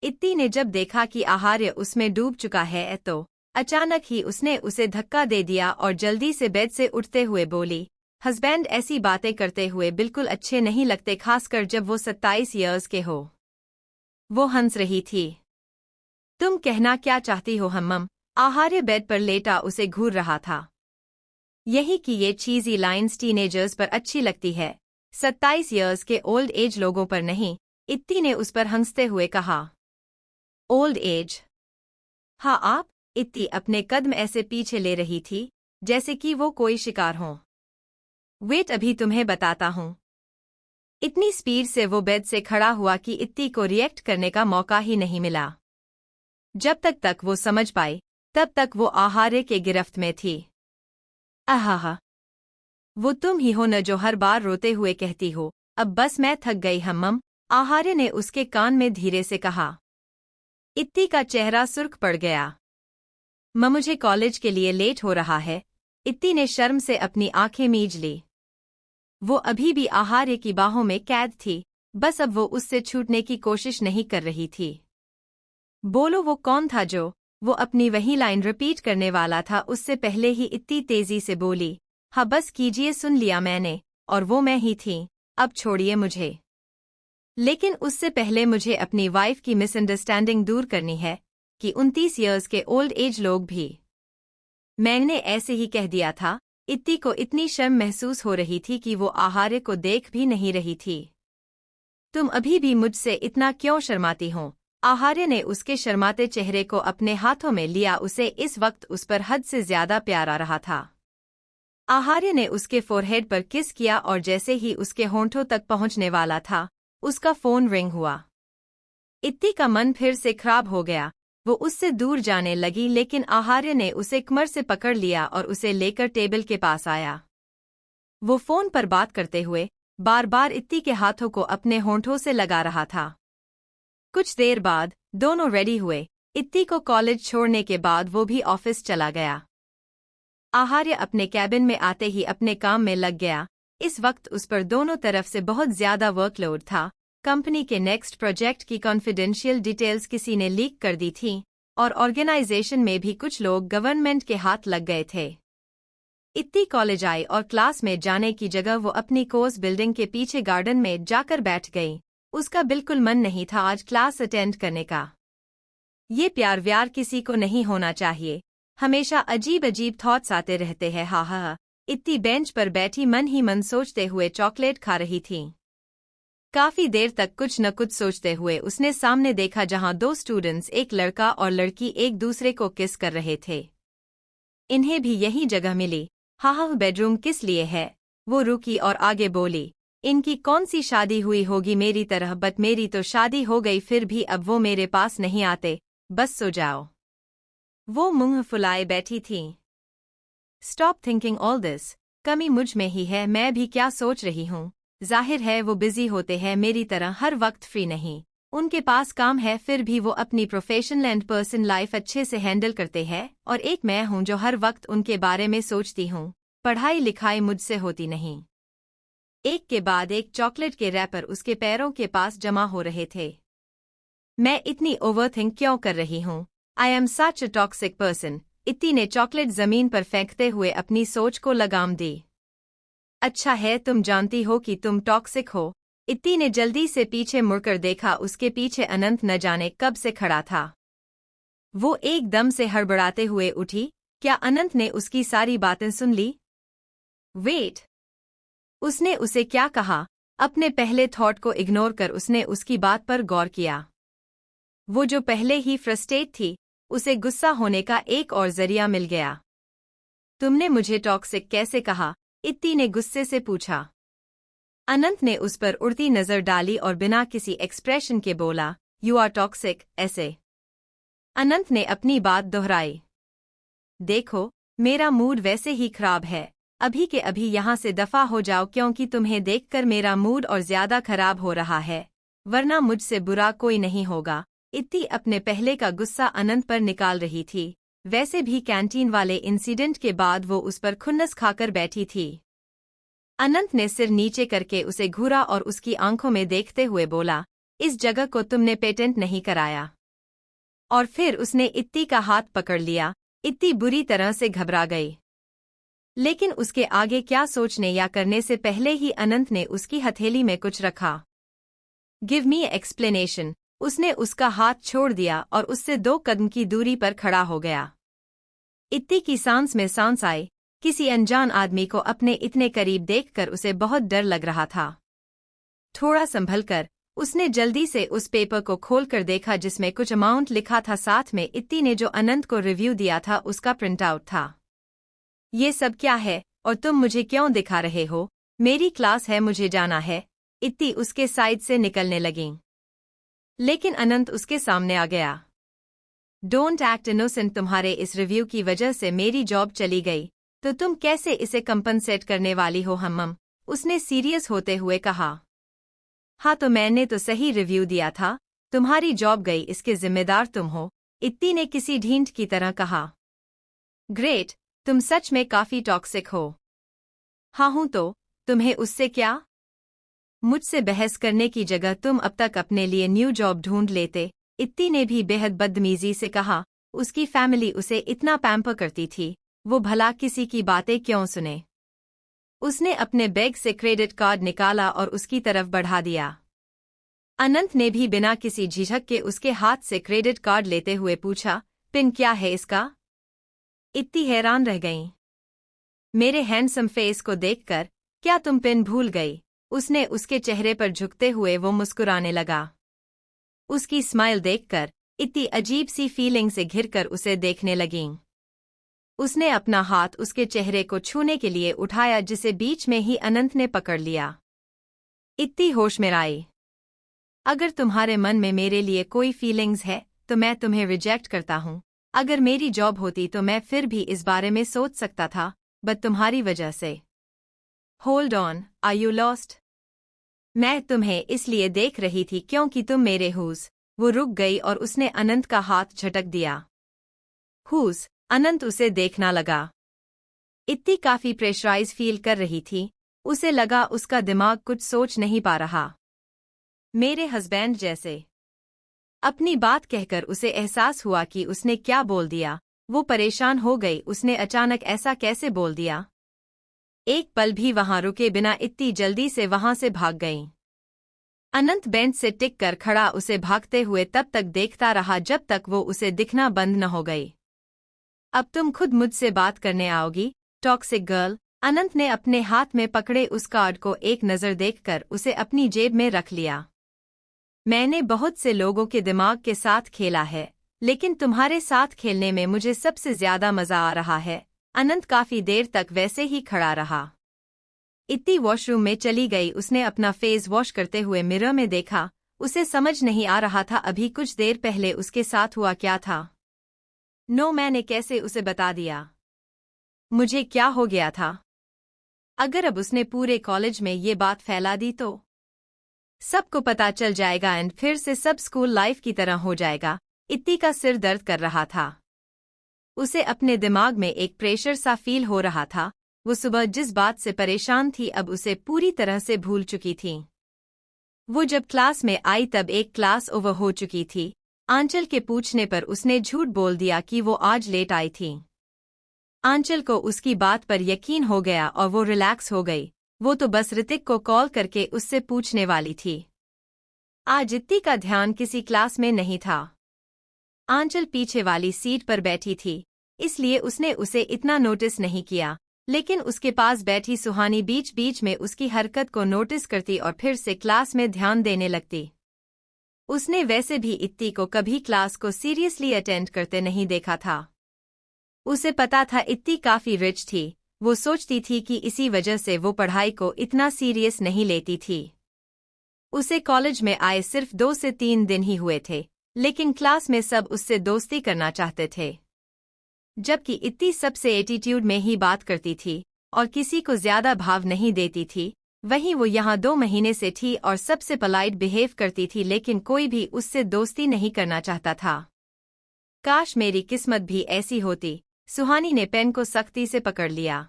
इत्ती ने जब देखा कि आहार्य उसमें डूब चुका है तो अचानक ही उसने उसे धक्का दे दिया और जल्दी से बेड से उठते हुए बोली, हस्बैंड ऐसी बातें करते हुए बिल्कुल अच्छे नहीं लगते, खासकर जब वो 27 ईयर्स के हो। वो हंस रही थी। तुम कहना क्या चाहती हो हम्मम? आहार्य बेड पर लेटा उसे घूर रहा था। यही कि ये चीज़ी लाइन्स टीनेजर्स पर अच्छी लगती है, 27 ईयर्स के ओल्ड एज लोगों पर नहीं। इत्ती ने उस पर हंसते हुए कहा। Old age? हाँ आप? इत्ती अपने कदम ऐसे पीछे ले रही थी जैसे कि वो कोई शिकार हो। वेट, अभी तुम्हें बताता हूं। इतनी स्पीड से वो बेड से खड़ा हुआ कि इत्ती को रिएक्ट करने का मौका ही नहीं मिला। जब तक वो समझ पाई तब तक वो आहार्य के गिरफ्त में थी। आहा, वो तुम ही हो न जो हर बार रोते हुए कहती हो, अब बस मैं थक गई हम्मम? आहार्य ने उसके कान में धीरे से कहा। इत्ती का चेहरा सुर्ख पड़ गया। मुझे कॉलेज के लिए लेट हो रहा है। इत्ती ने शर्म से अपनी आंखें मीज ली। वो अभी भी आहार्य की बाहों में कैद थी, बस अब वो उससे छूटने की कोशिश नहीं कर रही थी। बोलो वो कौन था जो? वो अपनी वही लाइन रिपीट करने वाला था उससे पहले ही इतनी तेजी से बोली, हाँ बस कीजिए, सुन लिया मैंने, और वो मैं ही थी, अब छोड़िए मुझे। लेकिन उससे पहले मुझे अपनी वाइफ की मिसअंडरस्टैंडिंग दूर करनी है कि 29 ईयर्स के ओल्ड एज लोग भी। मैंने ऐसे ही कह दिया था। इत्ती को इतनी शर्म महसूस हो रही थी कि वो आहार्य को देख भी नहीं रही थी। तुम अभी भी मुझसे इतना क्यों शर्माती हो? आहार्य ने उसके शर्माते चेहरे को अपने हाथों में लिया, उसे इस वक्त उस पर हद से ज्यादा प्यार आ रहा था। आहार्य ने उसके फोरहेड पर किस किया और जैसे ही उसके होंठों तक पहुंचने वाला था, उसका फोन रिंग हुआ। इत्ती का मन फिर से खराब हो गया। वो उससे दूर जाने लगी, लेकिन आहार्य ने उसे कमर से पकड़ लिया और उसे लेकर टेबल के पास आया। वो फोन पर बात करते हुए बार बार इत्ती के हाथों को अपने होंठों से लगा रहा था। कुछ देर बाद दोनों रेडी हुए। इत्ती को कॉलेज छोड़ने के बाद वो भी ऑफिस चला गया। आहार्य अपने कैबिन में आते ही अपने काम में लग गया। इस वक्त उस पर दोनों तरफ से बहुत ज्यादा वर्कलोड था। कंपनी के नेक्स्ट प्रोजेक्ट की कॉन्फिडेंशियल डिटेल्स किसी ने लीक कर दी थी और ऑर्गेनाइजेशन में भी कुछ लोग गवर्नमेंट के हाथ लग गए थे। इत्ती कॉलेज आई और क्लास में जाने की जगह वो अपनी कोर्स बिल्डिंग के पीछे गार्डन में जाकर बैठ गई। उसका बिल्कुल मन नहीं था आज क्लास अटेंड करने का। ये प्यार व्यार किसी को नहीं होना चाहिए। हमेशा अजीब अजीब थॉट्स आते रहते हैं। हा हा। इत्ती बेंच पर बैठी मन ही मन सोचते हुए चॉकलेट खा रही थी। काफी देर तक कुछ न कुछ सोचते हुए उसने सामने देखा जहां दो स्टूडेंट्स, एक लड़का और लड़की, एक दूसरे को किस कर रहे थे। इन्हें भी यही जगह मिली। हाँ, बेडरूम किस लिए है? वो रुकी और आगे बोली, इनकी कौन सी शादी हुई होगी मेरी तरह, बट मेरी तो शादी हो गई, फिर भी अब वो मेरे पास नहीं आते, बस सो जाओ। वो मुंह फुलाए बैठी थी। Stop thinking all this. कमी मुझ में ही है, मैं भी क्या सोच रही हूँ। जाहिर है वो बिजी होते हैं, मेरी तरह हर वक्त फ्री नहीं। उनके पास काम है, फिर भी वो अपनी प्रोफेशनल एंड पर्सनल लाइफ अच्छे से हैंडल करते हैं, और एक मैं हूँ जो हर वक्त उनके बारे में सोचती हूँ। पढ़ाई लिखाई मुझसे होती नहीं। एक के बाद एक चॉकलेट के रैपर उसके पैरों के पास जमा हो रहे थे। मैं इतनी ओवरथिंक क्यों कर रही हूँ? I am such a toxic person. इत्ती ने चॉकलेट जमीन पर फेंकते हुए अपनी सोच को लगाम दी। अच्छा है तुम जानती हो कि तुम टॉक्सिक हो। इत्ती ने जल्दी से पीछे मुड़कर देखा। उसके पीछे अनंत न जाने कब से खड़ा था। वो एकदम से हड़बड़ाते हुए उठी। क्या अनंत ने उसकी सारी बातें सुन ली? वेट, उसने उसे क्या कहा? अपने पहले थॉट को इग्नोर कर उसने उसकी बात पर गौर किया। वो जो पहले ही फ्रस्ट्रेट थी, उसे गुस्सा होने का एक और जरिया मिल गया। तुमने मुझे टॉक्सिक कैसे कहा? इत्ती ने गुस्से से पूछा। अनंत ने उस पर उड़ती नजर डाली और बिना किसी एक्सप्रेशन के बोला, यू आर टॉक्सिक। ऐसे? अनंत ने अपनी बात दोहराई। देखो, मेरा मूड वैसे ही खराब है, अभी के अभी यहाँ से दफा हो जाओ, क्योंकि तुम्हें देखकर मेरा मूड और ज्यादा खराब हो रहा है, वरना मुझसे बुरा कोई नहीं होगा। इत्ती अपने पहले का गुस्सा अनंत पर निकाल रही थी। वैसे भी कैंटीन वाले इंसिडेंट के बाद वो उस पर खुन्नस खाकर बैठी थी। अनंत ने सिर नीचे करके उसे घूरा और उसकी आंखों में देखते हुए बोला, इस जगह को तुमने पेटेंट नहीं कराया? और फिर उसने इत्ती का हाथ पकड़ लिया। इत्ती बुरी तरह से घबरा गई, लेकिन उसके आगे क्या सोचने या करने से पहले ही अनंत ने उसकी हथेली में कुछ रखा। Give me explanation. उसने उसका हाथ छोड़ दिया और उससे 2 कदम की दूरी पर खड़ा हो गया। इत्ती की सांस में सांस आई। किसी अनजान आदमी को अपने इतने करीब देखकर उसे बहुत डर लग रहा था। थोड़ा संभलकर उसने जल्दी से उस पेपर को खोलकर देखा जिसमें कुछ अमाउंट लिखा था। साथ में इत्ती ने जो अनंत को रिव्यू दिया था उसका प्रिंट आउट था। ये सब क्या है और तुम मुझे क्यों दिखा रहे हो? मेरी क्लास है, मुझे जाना है। इत्ती उसके साइड से निकलने लगी, लेकिन अनंत उसके सामने आ गया। Don't act innocent. तुम्हारे इस रिव्यू की वजह से मेरी जॉब चली गई, तो तुम कैसे इसे कंपनसेट करने वाली हो? हम उसने सीरियस होते हुए कहा। हाँ, तो मैंने तो सही रिव्यू दिया था। तुम्हारी जॉब गई, इसके जिम्मेदार तुम हो, इत्ती ने किसी ढींढ की तरह कहा। ग्रेट, तुम सच में काफी टॉक्सिक हो। हाँ हूं तो। तुम्हें उससे क्या? मुझसे बहस करने की जगह तुम अब तक अपने लिए न्यू जॉब ढूंढ लेते, इत्ती ने भी बेहद बदतमीजी से कहा। उसकी फैमिली उसे इतना पैम्पर करती थी, वो भला किसी की बातें क्यों सुने। उसने अपने बैग से क्रेडिट कार्ड निकाला और उसकी तरफ बढ़ा दिया। अनंत ने भी बिना किसी झिझक के उसके हाथ से क्रेडिट कार्ड लेते हुए पूछा, पिन क्या है इसका? इत्ती हैरान रह गईं। मेरे हैंडसम फेस को देखकर क्या तुम पिन भूल गई? उसने उसके चेहरे पर झुकते हुए वो मुस्कुराने लगा। उसकी स्माइल देखकर इतनी अजीब सी फीलिंग से घिरकर उसे देखने लगीं। उसने अपना हाथ उसके चेहरे को छूने के लिए उठाया जिसे बीच में ही अनंत ने पकड़ लिया। इतनी होश में आई। अगर तुम्हारे मन में मेरे लिए कोई फीलिंग्स है तो मैं तुम्हें रिजेक्ट करता हूँ। अगर मेरी जॉब होती तो मैं फिर भी इस बारे में सोच सकता था, बट तुम्हारी वजह से। Hold on, are you lost? मैं तुम्हें इसलिए देख रही थी क्योंकि तुम मेरे हूस। वो रुक गई और उसने अनंत का हाथ झटक दिया। हूस? अनंत उसे देखना लगा। इतनी काफी प्रेशराइज फील कर रही थी, उसे लगा उसका दिमाग कुछ सोच नहीं पा रहा। मेरे हस्बैंड जैसे। अपनी बात कहकर उसे एहसास हुआ कि उसने क्या बोल दिया। वो परेशान हो गई, उसने अचानक ऐसा कैसे बोल दिया। एक पल भी वहां रुके बिना इतनी जल्दी से वहां से भाग गईं। अनंत बेंच से टिक कर खड़ा उसे भागते हुए तब तक देखता रहा जब तक वो उसे दिखना बंद न हो गई। अब तुम खुद मुझसे बात करने आओगी, टॉक्सिक गर्ल? अनंत ने अपने हाथ में पकड़े उस कार्ड को एक नज़र देखकर उसे अपनी जेब में रख लिया। मैंने बहुत से लोगों के दिमाग के साथ खेला है, लेकिन तुम्हारे साथ खेलने में मुझे सबसे ज्यादा मजा आ रहा है। अनंत काफी देर तक वैसे ही खड़ा रहा। इतनी वॉशरूम में चली गई। उसने अपना फेस वॉश करते हुए मिरर में देखा। उसे समझ नहीं आ रहा था अभी कुछ देर पहले उसके साथ हुआ क्या था। मैंने कैसे उसे बता दिया? मुझे क्या हो गया था? अगर अब उसने पूरे कॉलेज में ये बात फैला दी तो सबको पता चल जाएगा एंड फिर से सब स्कूल लाइफ की तरह हो जाएगा। इत्ती का सिर दर्द कर रहा था। उसे अपने दिमाग में एक प्रेशर सा फील हो रहा था। वो सुबह जिस बात से परेशान थी अब उसे पूरी तरह से भूल चुकी थी। वो जब क्लास में आई तब एक क्लास ओवर हो चुकी थी। आंचल के पूछने पर उसने झूठ बोल दिया कि वो आज लेट आई थी। आंचल को उसकी बात पर यकीन हो गया और वो रिलैक्स हो गई। वो तो बस ऋतिक को कॉल करके उससे पूछने वाली थी। आज इत्ती का ध्यान किसी क्लास में नहीं था। आंचल पीछे वाली सीट पर बैठी थी, इसलिए उसने उसे इतना नोटिस नहीं किया, लेकिन उसके पास बैठी सुहानी बीच बीच में उसकी हरकत को नोटिस करती और फिर से क्लास में ध्यान देने लगती। उसने वैसे भी इत्ती को कभी क्लास को सीरियसली अटेंड करते नहीं देखा था। उसे पता था इत्ती काफी रिच थी। वो सोचती थी कि इसी वजह से वो पढ़ाई को इतना सीरियस नहीं लेती थी। उसे कॉलेज में आए सिर्फ 2 से 3 दिन ही हुए थे, लेकिन क्लास में सब उससे दोस्ती करना चाहते थे। जबकि इत्ती सबसे एटीट्यूड में ही बात करती थी और किसी को ज्यादा भाव नहीं देती थी, वहीं वो यहाँ 2 महीने से थी और सबसे पोलाइट बिहेव करती थी, लेकिन कोई भी उससे दोस्ती नहीं करना चाहता था। काश मेरी किस्मत भी ऐसी होती। सुहानी ने पेन को सख्ती से पकड़ लिया।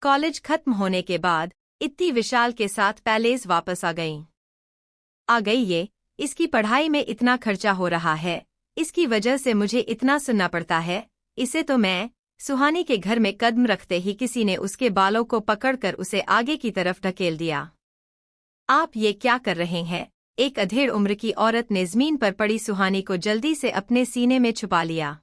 कॉलेज खत्म होने के बाद इत्ती विशाल के साथ पैलेस वापस आ गई ये, इसकी पढ़ाई में इतना खर्चा हो रहा है, इसकी वजह से मुझे इतना सुनना पड़ता है, इसे तो मैं। सुहानी के घर में कदम रखते ही किसी ने उसके बालों को पकड़कर उसे आगे की तरफ ढकेल दिया। आप ये क्या कर रहे हैं? एक अधेड़ उम्र की औरत ने जमीन पर पड़ी सुहानी को जल्दी से अपने सीने में छुपा लिया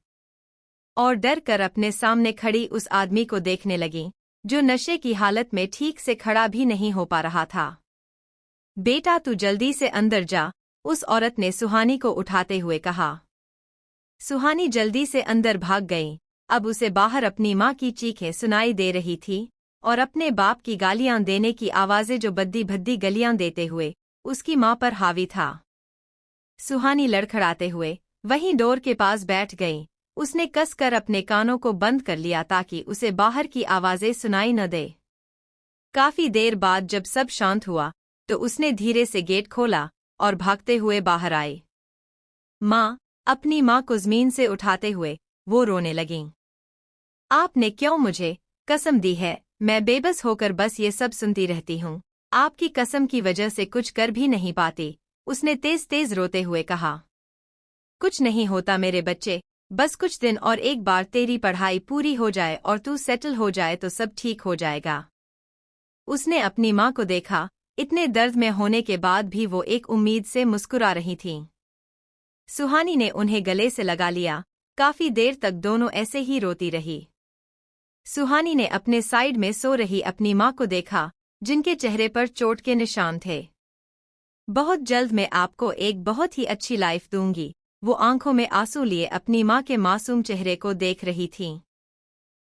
और डर कर अपने सामने खड़ी उस आदमी को देखने लगी, जो नशे की हालत में ठीक से खड़ा भी नहीं हो पा रहा था। बेटा तू जल्दी से अंदर जा, उस औरत ने सुहानी को उठाते हुए कहा। सुहानी जल्दी से अंदर भाग गई। अब उसे बाहर अपनी माँ की चीखें सुनाई दे रही थी और अपने बाप की गालियां देने की आवाजें जो बद्दी भद्दी गलियां देते हुए उसकी माँ पर हावी था। सुहानी लड़खड़ाते हुए वहीं डोर के पास बैठ गई। उसने कसकर अपने कानों को बंद कर लिया ताकि उसे बाहर की आवाजें सुनाई न दे। काफी देर बाद जब सब शांत हुआ तो उसने धीरे से गेट खोला और भागते हुए बाहर आई। माँ, अपनी माँ को जमीन से उठाते हुए वो रोने लगीं। आपने क्यों मुझे कसम दी है, मैं बेबस होकर बस ये सब सुनती रहती हूँ। आपकी कसम की वजह से कुछ कर भी नहीं पाती, उसने तेज तेज रोते हुए कहा। कुछ नहीं होता मेरे बच्चे, बस कुछ दिन और एक बार तेरी पढ़ाई पूरी हो जाए और तू सेटल हो जाए तो सब ठीक हो जाएगा। उसने अपनी माँ को देखा, इतने दर्द में होने के बाद भी वो एक उम्मीद से मुस्कुरा रही थीं। सुहानी ने उन्हें गले से लगा लिया। काफी देर तक दोनों ऐसे ही रोती रही। सुहानी ने अपने साइड में सो रही अपनी माँ को देखा, जिनके चेहरे पर चोट के निशान थे। बहुत जल्द मैं आपको एक बहुत ही अच्छी लाइफ दूंगी, वो आंखों में आंसू लिए अपनी माँ के मासूम चेहरे को देख रही थीं।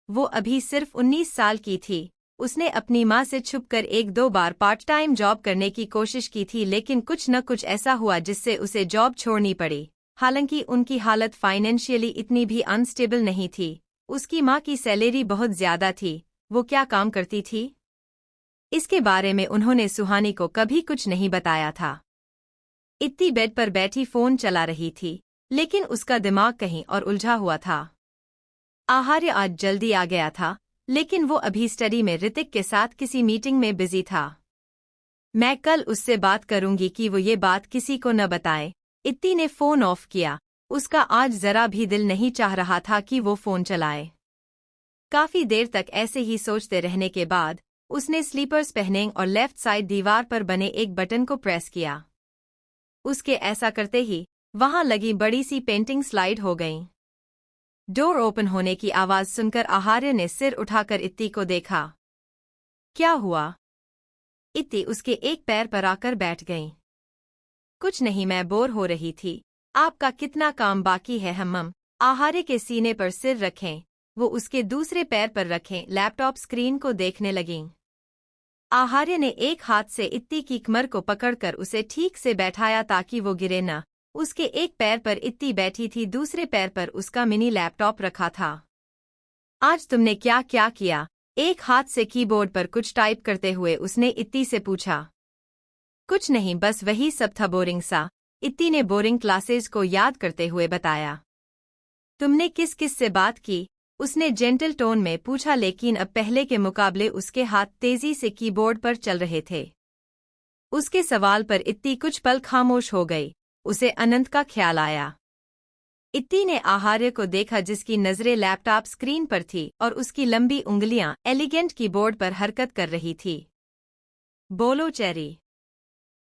वो अभी सिर्फ 19 साल की थी। उसने अपनी माँ से छुपकर एक दो बार पार्ट टाइम जॉब करने की कोशिश की थी, लेकिन कुछ न कुछ ऐसा हुआ जिससे उसे जॉब छोड़नी पड़ी। हालांकि उनकी हालत फाइनेंशियली इतनी भी अनस्टेबल नहीं थी। उसकी माँ की सैलरी बहुत ज्यादा थी। वो क्या काम करती थी, इसके बारे में उन्होंने सुहानी को कभी कुछ नहीं बताया था। इत्ती बेड पर बैठी फोन चला रही थी, लेकिन उसका दिमाग कहीं और उलझा हुआ था। आहार्य आज जल्दी आ गया था, लेकिन वो अभी स्टडी में ऋतिक के साथ किसी मीटिंग में बिजी था। मैं कल उससे बात करूंगी कि वो ये बात किसी को न बताए। इत्ती ने फोन ऑफ किया। उसका आज जरा भी दिल नहीं चाह रहा था कि वो फोन चलाए। काफी देर तक ऐसे ही सोचते रहने के बाद उसने स्लीपर्स पहने और लेफ्ट साइड दीवार पर बने एक बटन को प्रेस किया। उसके ऐसा करते ही वहां लगी बड़ी सी पेंटिंग स्लाइड हो गई। डोर ओपन होने की आवाज सुनकर आहार्य ने सिर उठाकर इत्ती को देखा। क्या हुआ? इत्ती उसके एक पैर पर आकर बैठ गई। कुछ नहीं, मैं बोर हो रही थी। आपका कितना काम बाकी है हम्मम? आहार्य के सीने पर सिर रखें, वो उसके दूसरे पैर पर रखें लैपटॉप स्क्रीन को देखने लगीं। आहार्य ने एक हाथ से इत्ती की कमर को पकड़कर उसे ठीक से बैठाया ताकि वो गिरे न। उसके एक पैर पर इत्ती बैठी थी, दूसरे पैर पर उसका मिनी लैपटॉप रखा था। आज तुमने क्या क्या किया? एक हाथ से कीबोर्ड पर कुछ टाइप करते हुए उसने इत्ती से पूछा। कुछ नहीं, बस वही सब था, बोरिंग सा। इत्ती ने बोरिंग क्लासेज को याद करते हुए बताया। तुमने किस किस से बात की? उसने जेंटल टोन में पूछा, लेकिन अब पहले के मुकाबले उसके हाथ तेजी से कीबोर्ड पर चल रहे थे। उसके सवाल पर इत्ती कुछ पल खामोश हो गई। उसे अनंत का ख्याल आया। इत्ती ने आहार्य को देखा, जिसकी नजरें लैपटॉप स्क्रीन पर थी और उसकी लंबी उंगलियां एलिगेंट कीबोर्ड पर हरकत कर रही थी। बोलो चेरी।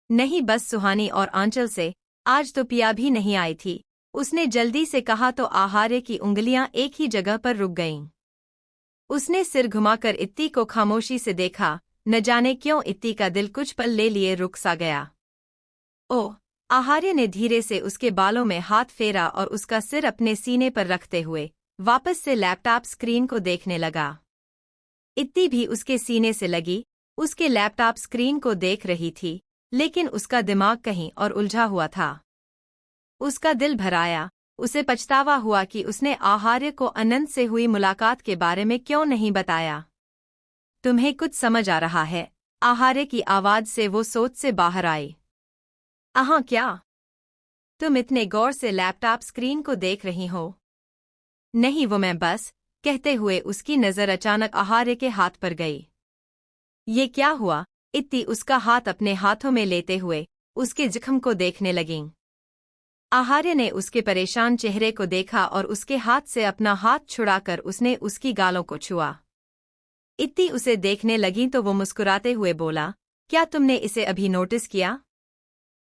नहीं, बस सुहानी और आंचल से। आज तो पिया भी नहीं आई थी, उसने जल्दी से कहा तो आहार्य की उंगलियां एक ही जगह पर रुक गईं। उसने सिर घुमाकर इत्ती को खामोशी से देखा। न जाने क्यों इत्ती का दिल कुछ पल ले लिए रुक सा गया। ओह! आहार्य ने धीरे से उसके बालों में हाथ फेरा और उसका सिर अपने सीने पर रखते हुए वापस से लैपटॉप स्क्रीन को देखने लगा। इत्ती भी उसके सीने से लगी, उसके लैपटॉप स्क्रीन को देख रही थी, लेकिन उसका दिमाग कहीं और उलझा हुआ था। उसका दिल भर आया। उसे पछतावा हुआ कि उसने आहार्य को अनंत से हुई मुलाकात के बारे में क्यों नहीं बताया। तुम्हें कुछ समझ आ रहा है? आहार्य की आवाज से वो सोच से बाहर आई। अहाँ क्या? तुम इतने गौर से लैपटॉप स्क्रीन को देख रही हो? नहीं, वो मैं बस। कहते हुए उसकी नजर अचानक आहार्य के हाथ पर गई। ये क्या हुआ? इत्ती उसका हाथ अपने हाथों में लेते हुए उसके जख्म को देखने लगीं। आहार्य ने उसके परेशान चेहरे को देखा और उसके हाथ से अपना हाथ छुड़ाकर उसने उसकी गालों को छुआ। इत्ती उसे देखने लगी तो वो मुस्कुराते हुए बोला, क्या तुमने इसे अभी नोटिस किया?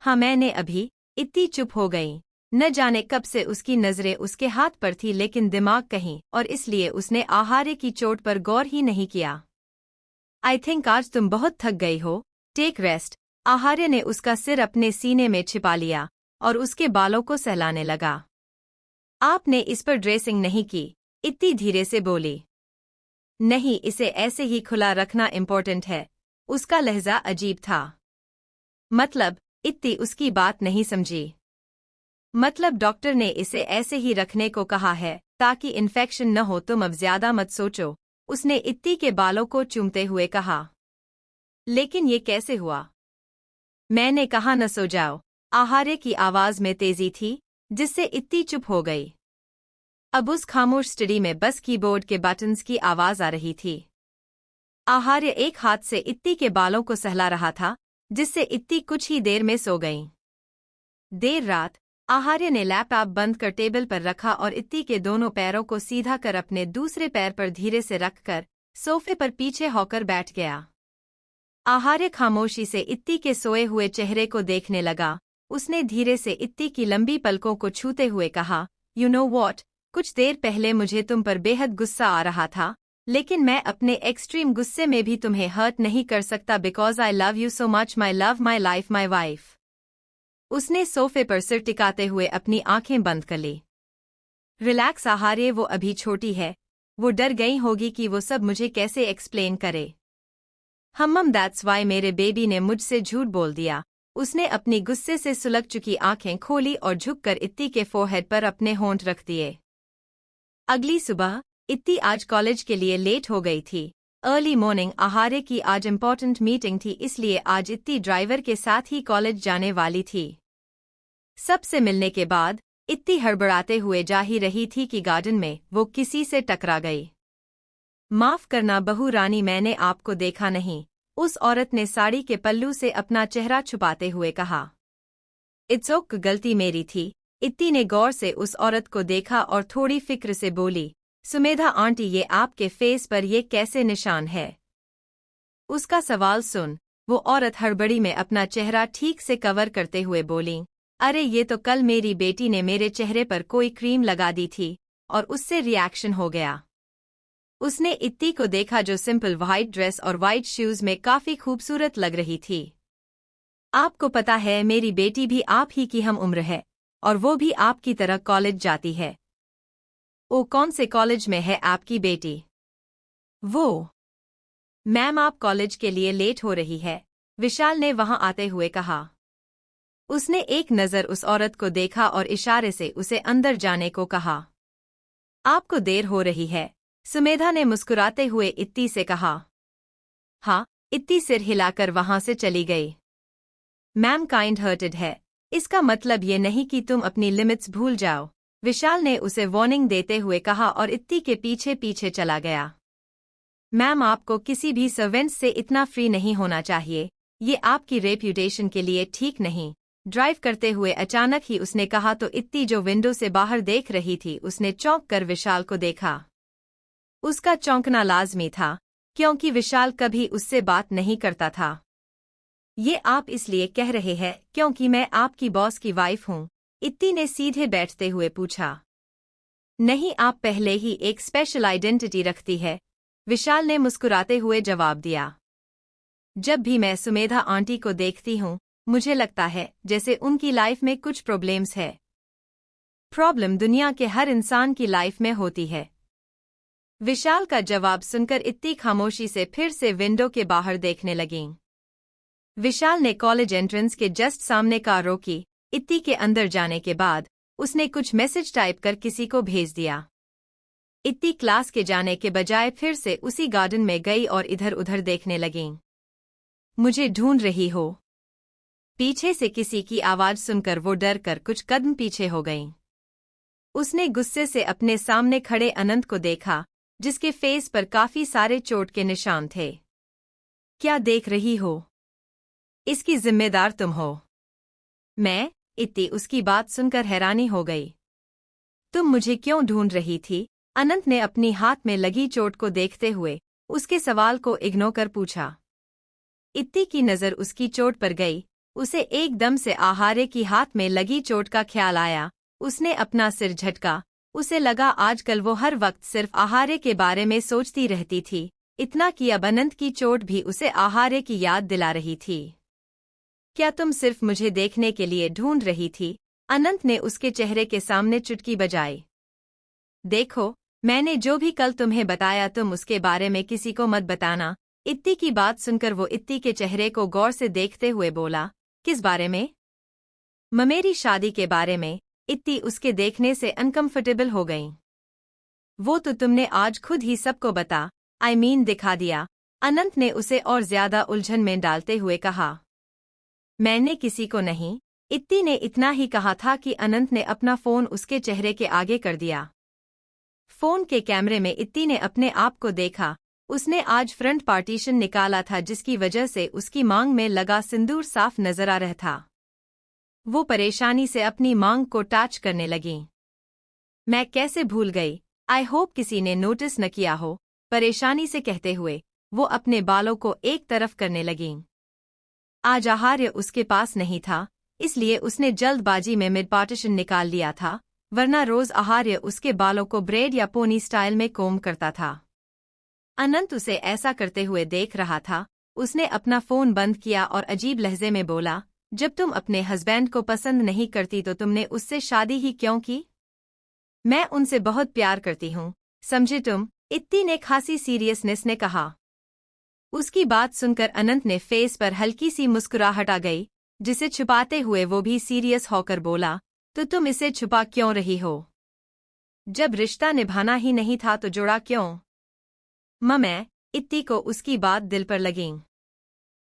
हाँ, मैंने अभी। इत्ती चुप हो गई। न जाने कब से उसकी नजरें उसके हाथ पर थी, लेकिन दिमाग कहीं और, इसलिए उसने आहार्य की चोट पर गौर ही नहीं किया। आई थिंक आज तुम बहुत थक गई हो, टेक रेस्ट। आहार्य ने उसका सिर अपने सीने में छिपा लिया और उसके बालों को सहलाने लगा। आपने इस पर ड्रेसिंग नहीं की? इत्ती धीरे से बोली। नहीं, इसे ऐसे ही खुला रखना इम्पोर्टेंट है। उसका लहजा अजीब था। मतलब? इत्ती उसकी बात नहीं समझी। मतलब डॉक्टर ने इसे ऐसे ही रखने को कहा है ताकि इन्फेक्शन न हो, तुम अब ज्यादा मत सोचो, उसने इत्ती के बालों को चूमते हुए कहा। लेकिन ये कैसे हुआ? मैंने कहा न सो जाओ। आहार्य की आवाज में तेजी थी, जिससे इत्ती चुप हो गई। अब उस खामोश स्टडी में बस कीबोर्ड के बटन्स की आवाज आ रही थी। आहार्य एक हाथ से इत्ती के बालों को सहला रहा था, जिससे इत्ती कुछ ही देर में सो गईं। देर रात आहार्य ने लैपटॉप बंद कर टेबल पर रखा और इत्ती के दोनों पैरों को सीधा कर अपने दूसरे पैर पर धीरे से रखकर सोफे पर पीछे होकर बैठ गया। आहार्य खामोशी से इत्ती के सोए हुए चेहरे को देखने लगा। उसने धीरे से इत्ती की लंबी पलकों को छूते हुए कहा, "यू नो वॉट, कुछ देर पहले मुझे तुम पर बेहद गुस्सा आ रहा था, लेकिन मैं अपने एक्सट्रीम गुस्से में भी तुम्हें हर्ट नहीं कर सकता because I love you so much, my love, my life, my wife." उसने सोफे पर सिर टिकाते हुए अपनी आंखें बंद कर ली। रिलैक्स आहार्य, वो अभी छोटी है, वो डर गई होगी कि वो सब मुझे कैसे एक्सप्लेन करे। दैट्स वाई मेरे बेबी ने मुझसे झूठ बोल दिया। उसने अपनी गुस्से से सुलग चुकी आंखें खोली और झुककर इत्ती के फोरहेड पर अपने होंठ रख दिए। अगली सुबह इत्ती आज कॉलेज के लिए लेट हो गई थी। अर्ली मॉर्निंग आहार्य की आज इम्पोर्टेंट मीटिंग थी, इसलिए आज इत्ती ड्राइवर के साथ ही कॉलेज जाने वाली थी। सबसे मिलने के बाद इत्ती हड़बड़ाते हुए जा ही रही थी कि गार्डन में वो किसी से टकरा गई। माफ करना बहू रानी, मैंने आपको देखा नहीं, उस औरत ने साड़ी के पल्लू से अपना चेहरा छुपाते हुए कहा। इट्स ओके, गलती मेरी थी। इत्ती ने गौर से उस औरत को देखा और थोड़ी फिक्र से बोली, सुमेधा आंटी, ये आपके फेस पर ये कैसे निशान है? उसका सवाल सुन वो औरत हड़बड़ी में अपना चेहरा ठीक से कवर करते हुए बोली, अरे ये तो कल मेरी बेटी ने मेरे चेहरे पर कोई क्रीम लगा दी थी और उससे रिएक्शन हो गया। उसने इत्ती को देखा जो सिंपल व्हाइट ड्रेस और व्हाइट शूज में काफी खूबसूरत लग रही थी। आपको पता है मेरी बेटी भी आप ही की हम उम्र है और वो भी आपकी तरह कॉलेज जाती है। ओ, कौन से कॉलेज में है आपकी बेटी? वो मैम, आप कॉलेज के लिए लेट हो रही है, विशाल ने वहां आते हुए कहा। उसने एक नजर उस औरत को देखा और इशारे से उसे अंदर जाने को कहा। आपको देर हो रही है, सुमेधा ने मुस्कुराते हुए इत्ती से कहा। हाँ, इत्ती सिर हिलाकर वहां से चली गई। मैम काइंड हर्टेड है, इसका मतलब ये नहीं कि तुम अपनी लिमिट्स भूल जाओ, विशाल ने उसे वार्निंग देते हुए कहा और इत्ती के पीछे पीछे चला गया। मैम, आपको किसी भी सर्वेंट्स से इतना फ्री नहीं होना चाहिए, ये आपकी रेप्यूटेशन के लिए ठीक नहीं। ड्राइव करते हुए अचानक ही उसने कहा तो इत्ती जो विंडो से बाहर देख रही थी उसने चौंक कर विशाल को देखा। उसका चौंकना लाजमी था क्योंकि विशाल कभी उससे बात नहीं करता था। ये आप इसलिए कह रहे हैं क्योंकि मैं आपकी बॉस की वाइफ हूं? इत्ती ने सीधे बैठते हुए पूछा। नहीं, आप पहले ही एक स्पेशल आइडेंटिटी रखती है, विशाल ने मुस्कुराते हुए जवाब दिया। जब भी मैं सुमेधा आंटी को देखती हूं मुझे लगता है जैसे उनकी लाइफ में कुछ प्रॉब्लम्स है। प्रॉब्लम दुनिया के हर इंसान की लाइफ में होती है। विशाल का जवाब सुनकर इत्ती खामोशी से फिर से विंडो के बाहर देखने लगीं। विशाल ने कॉलेज एंट्रेंस के जस्ट सामने कार रोकी। इत्ती के अंदर जाने के बाद उसने कुछ मैसेज टाइप कर किसी को भेज दिया। इत्ती क्लास के जाने के बजाय फिर से उसी गार्डन में गई और इधर उधर देखने लगीं। मुझे ढूंढ रही हो? पीछे से किसी की आवाज सुनकर वो डर कर कुछ कदम पीछे हो गईं। उसने गुस्से से अपने सामने खड़े अनंत को देखा जिसके फेस पर काफी सारे चोट के निशान थे। क्या देख रही हो? इसकी जिम्मेदार तुम हो। मैं? इत्ती उसकी बात सुनकर हैरानी हो गई। तुम मुझे क्यों ढूंढ रही थी? अनंत ने अपनी हाथ में लगी चोट को देखते हुए उसके सवाल को इग्नोर कर पूछा। इत्ती की नजर उसकी चोट पर गई। उसे एकदम से आहार्य की हाथ में लगी चोट का ख्याल आया। उसने अपना सिर झटका। उसे लगा आजकल वो हर वक्त सिर्फ आहार्य के बारे में सोचती रहती थी, इतना कि अब अनंत की चोट भी उसे आहार्य की याद दिला रही थी। क्या तुम सिर्फ मुझे देखने के लिए ढूंढ रही थी? अनंत ने उसके चेहरे के सामने चुटकी बजाई। देखो, मैंने जो भी कल तुम्हें बताया तुम उसके बारे में किसी को मत बताना। इत्ती की बात सुनकर वो इत्ती के चेहरे को गौर से देखते हुए बोला। किस बारे में? मेरी शादी के बारे में। इत्ती उसके देखने से अनकंफर्टेबल हो गई। वो तो तुमने आज खुद ही सबको दिखा दिया। अनंत ने उसे और ज्यादा उलझन में डालते हुए कहा। मैंने किसी को नहीं। इत्ती ने इतना ही कहा था कि अनंत ने अपना फोन उसके चेहरे के आगे कर दिया। फोन के कैमरे में इत्ती ने अपने आप को देखा उसने आज फ्रंट पार्टीशन निकाला था जिसकी वजह से उसकी मांग में लगा सिंदूर साफ नजर आ रहा था। वो परेशानी से अपनी मांग को टच करने लगी। मैं कैसे भूल गई, आई होप किसी ने नोटिस न किया हो, परेशानी से कहते हुए वो अपने बालों को एक तरफ करने लगी। आज आहार्य उसके पास नहीं था, इसलिए उसने जल्दबाजी में मिड पार्टीशन निकाल लिया था, वरना रोज आहार्य उसके बालों को ब्रेड या पोनी स्टाइल में कोम करता था। अनंत उसे ऐसा करते हुए देख रहा था। उसने अपना फोन बंद किया और अजीब लहजे में बोला, जब तुम अपने हस्बैंड को पसंद नहीं करती तो तुमने उससे शादी ही क्यों की? मैं उनसे बहुत प्यार करती हूँ, समझे तुम? इत्ती ने खासी सीरियसनेस ने कहा। उसकी बात सुनकर अनंत ने फेस पर हल्की सी मुस्कुराहट आ गई, जिसे छुपाते हुए वो भी सीरियस होकर बोला, तो तुम इसे छुपा क्यों रही हो? जब रिश्ता निभाना ही नहीं था तो जुड़ा क्यों? मैं इत्ती को उसकी बात दिल पर लगी।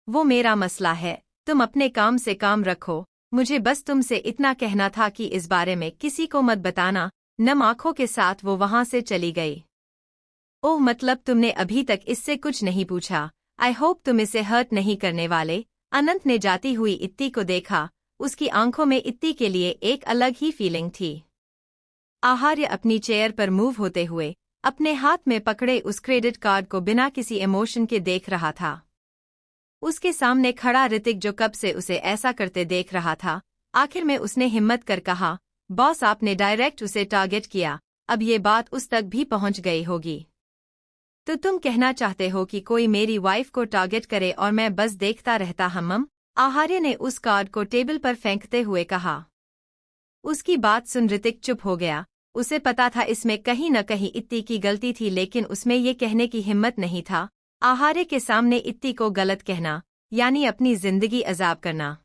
वो मेरा मसला है, तुम अपने काम से काम रखो, मुझे बस तुमसे इतना कहना था कि इस बारे में किसी को मत बताना। नम आंखों के साथ वो वहां से चली गई। ओह, मतलब तुमने अभी तक इससे कुछ नहीं पूछा? आई होप तुम इसे हर्ट नहीं करने वाले। अनंत ने जाती हुई इत्ती को देखा, उसकी आंखों में इत्ती के लिए एक अलग ही फीलिंग थी। आहार्य अपनी चेयर पर मूव होते हुए अपने हाथ में पकड़े उस क्रेडिट कार्ड को बिना किसी इमोशन के देख रहा था। उसके सामने खड़ा ऋतिक जो कब से उसे ऐसा करते देख रहा था, आखिर में उसने हिम्मत कर कहा, बॉस आपने डायरेक्ट उसे टारगेट किया, अब ये बात उस तक भी पहुंच गई होगी। तो तुम कहना चाहते हो कि कोई मेरी वाइफ को टारगेट करे और मैं बस देखता रहता? हम आहार्य ने उस कार्ड को टेबल पर फेंकते हुए कहा। उसकी बात सुन ऋतिक चुप हो गया। उसे पता था इसमें कहीं न कहीं इत्ती की गलती थी, लेकिन उसमें ये कहने की हिम्मत नहीं था आहार्य के सामने इत्ती को गलत कहना, यानी अपनी जिंदगी अजाब करना।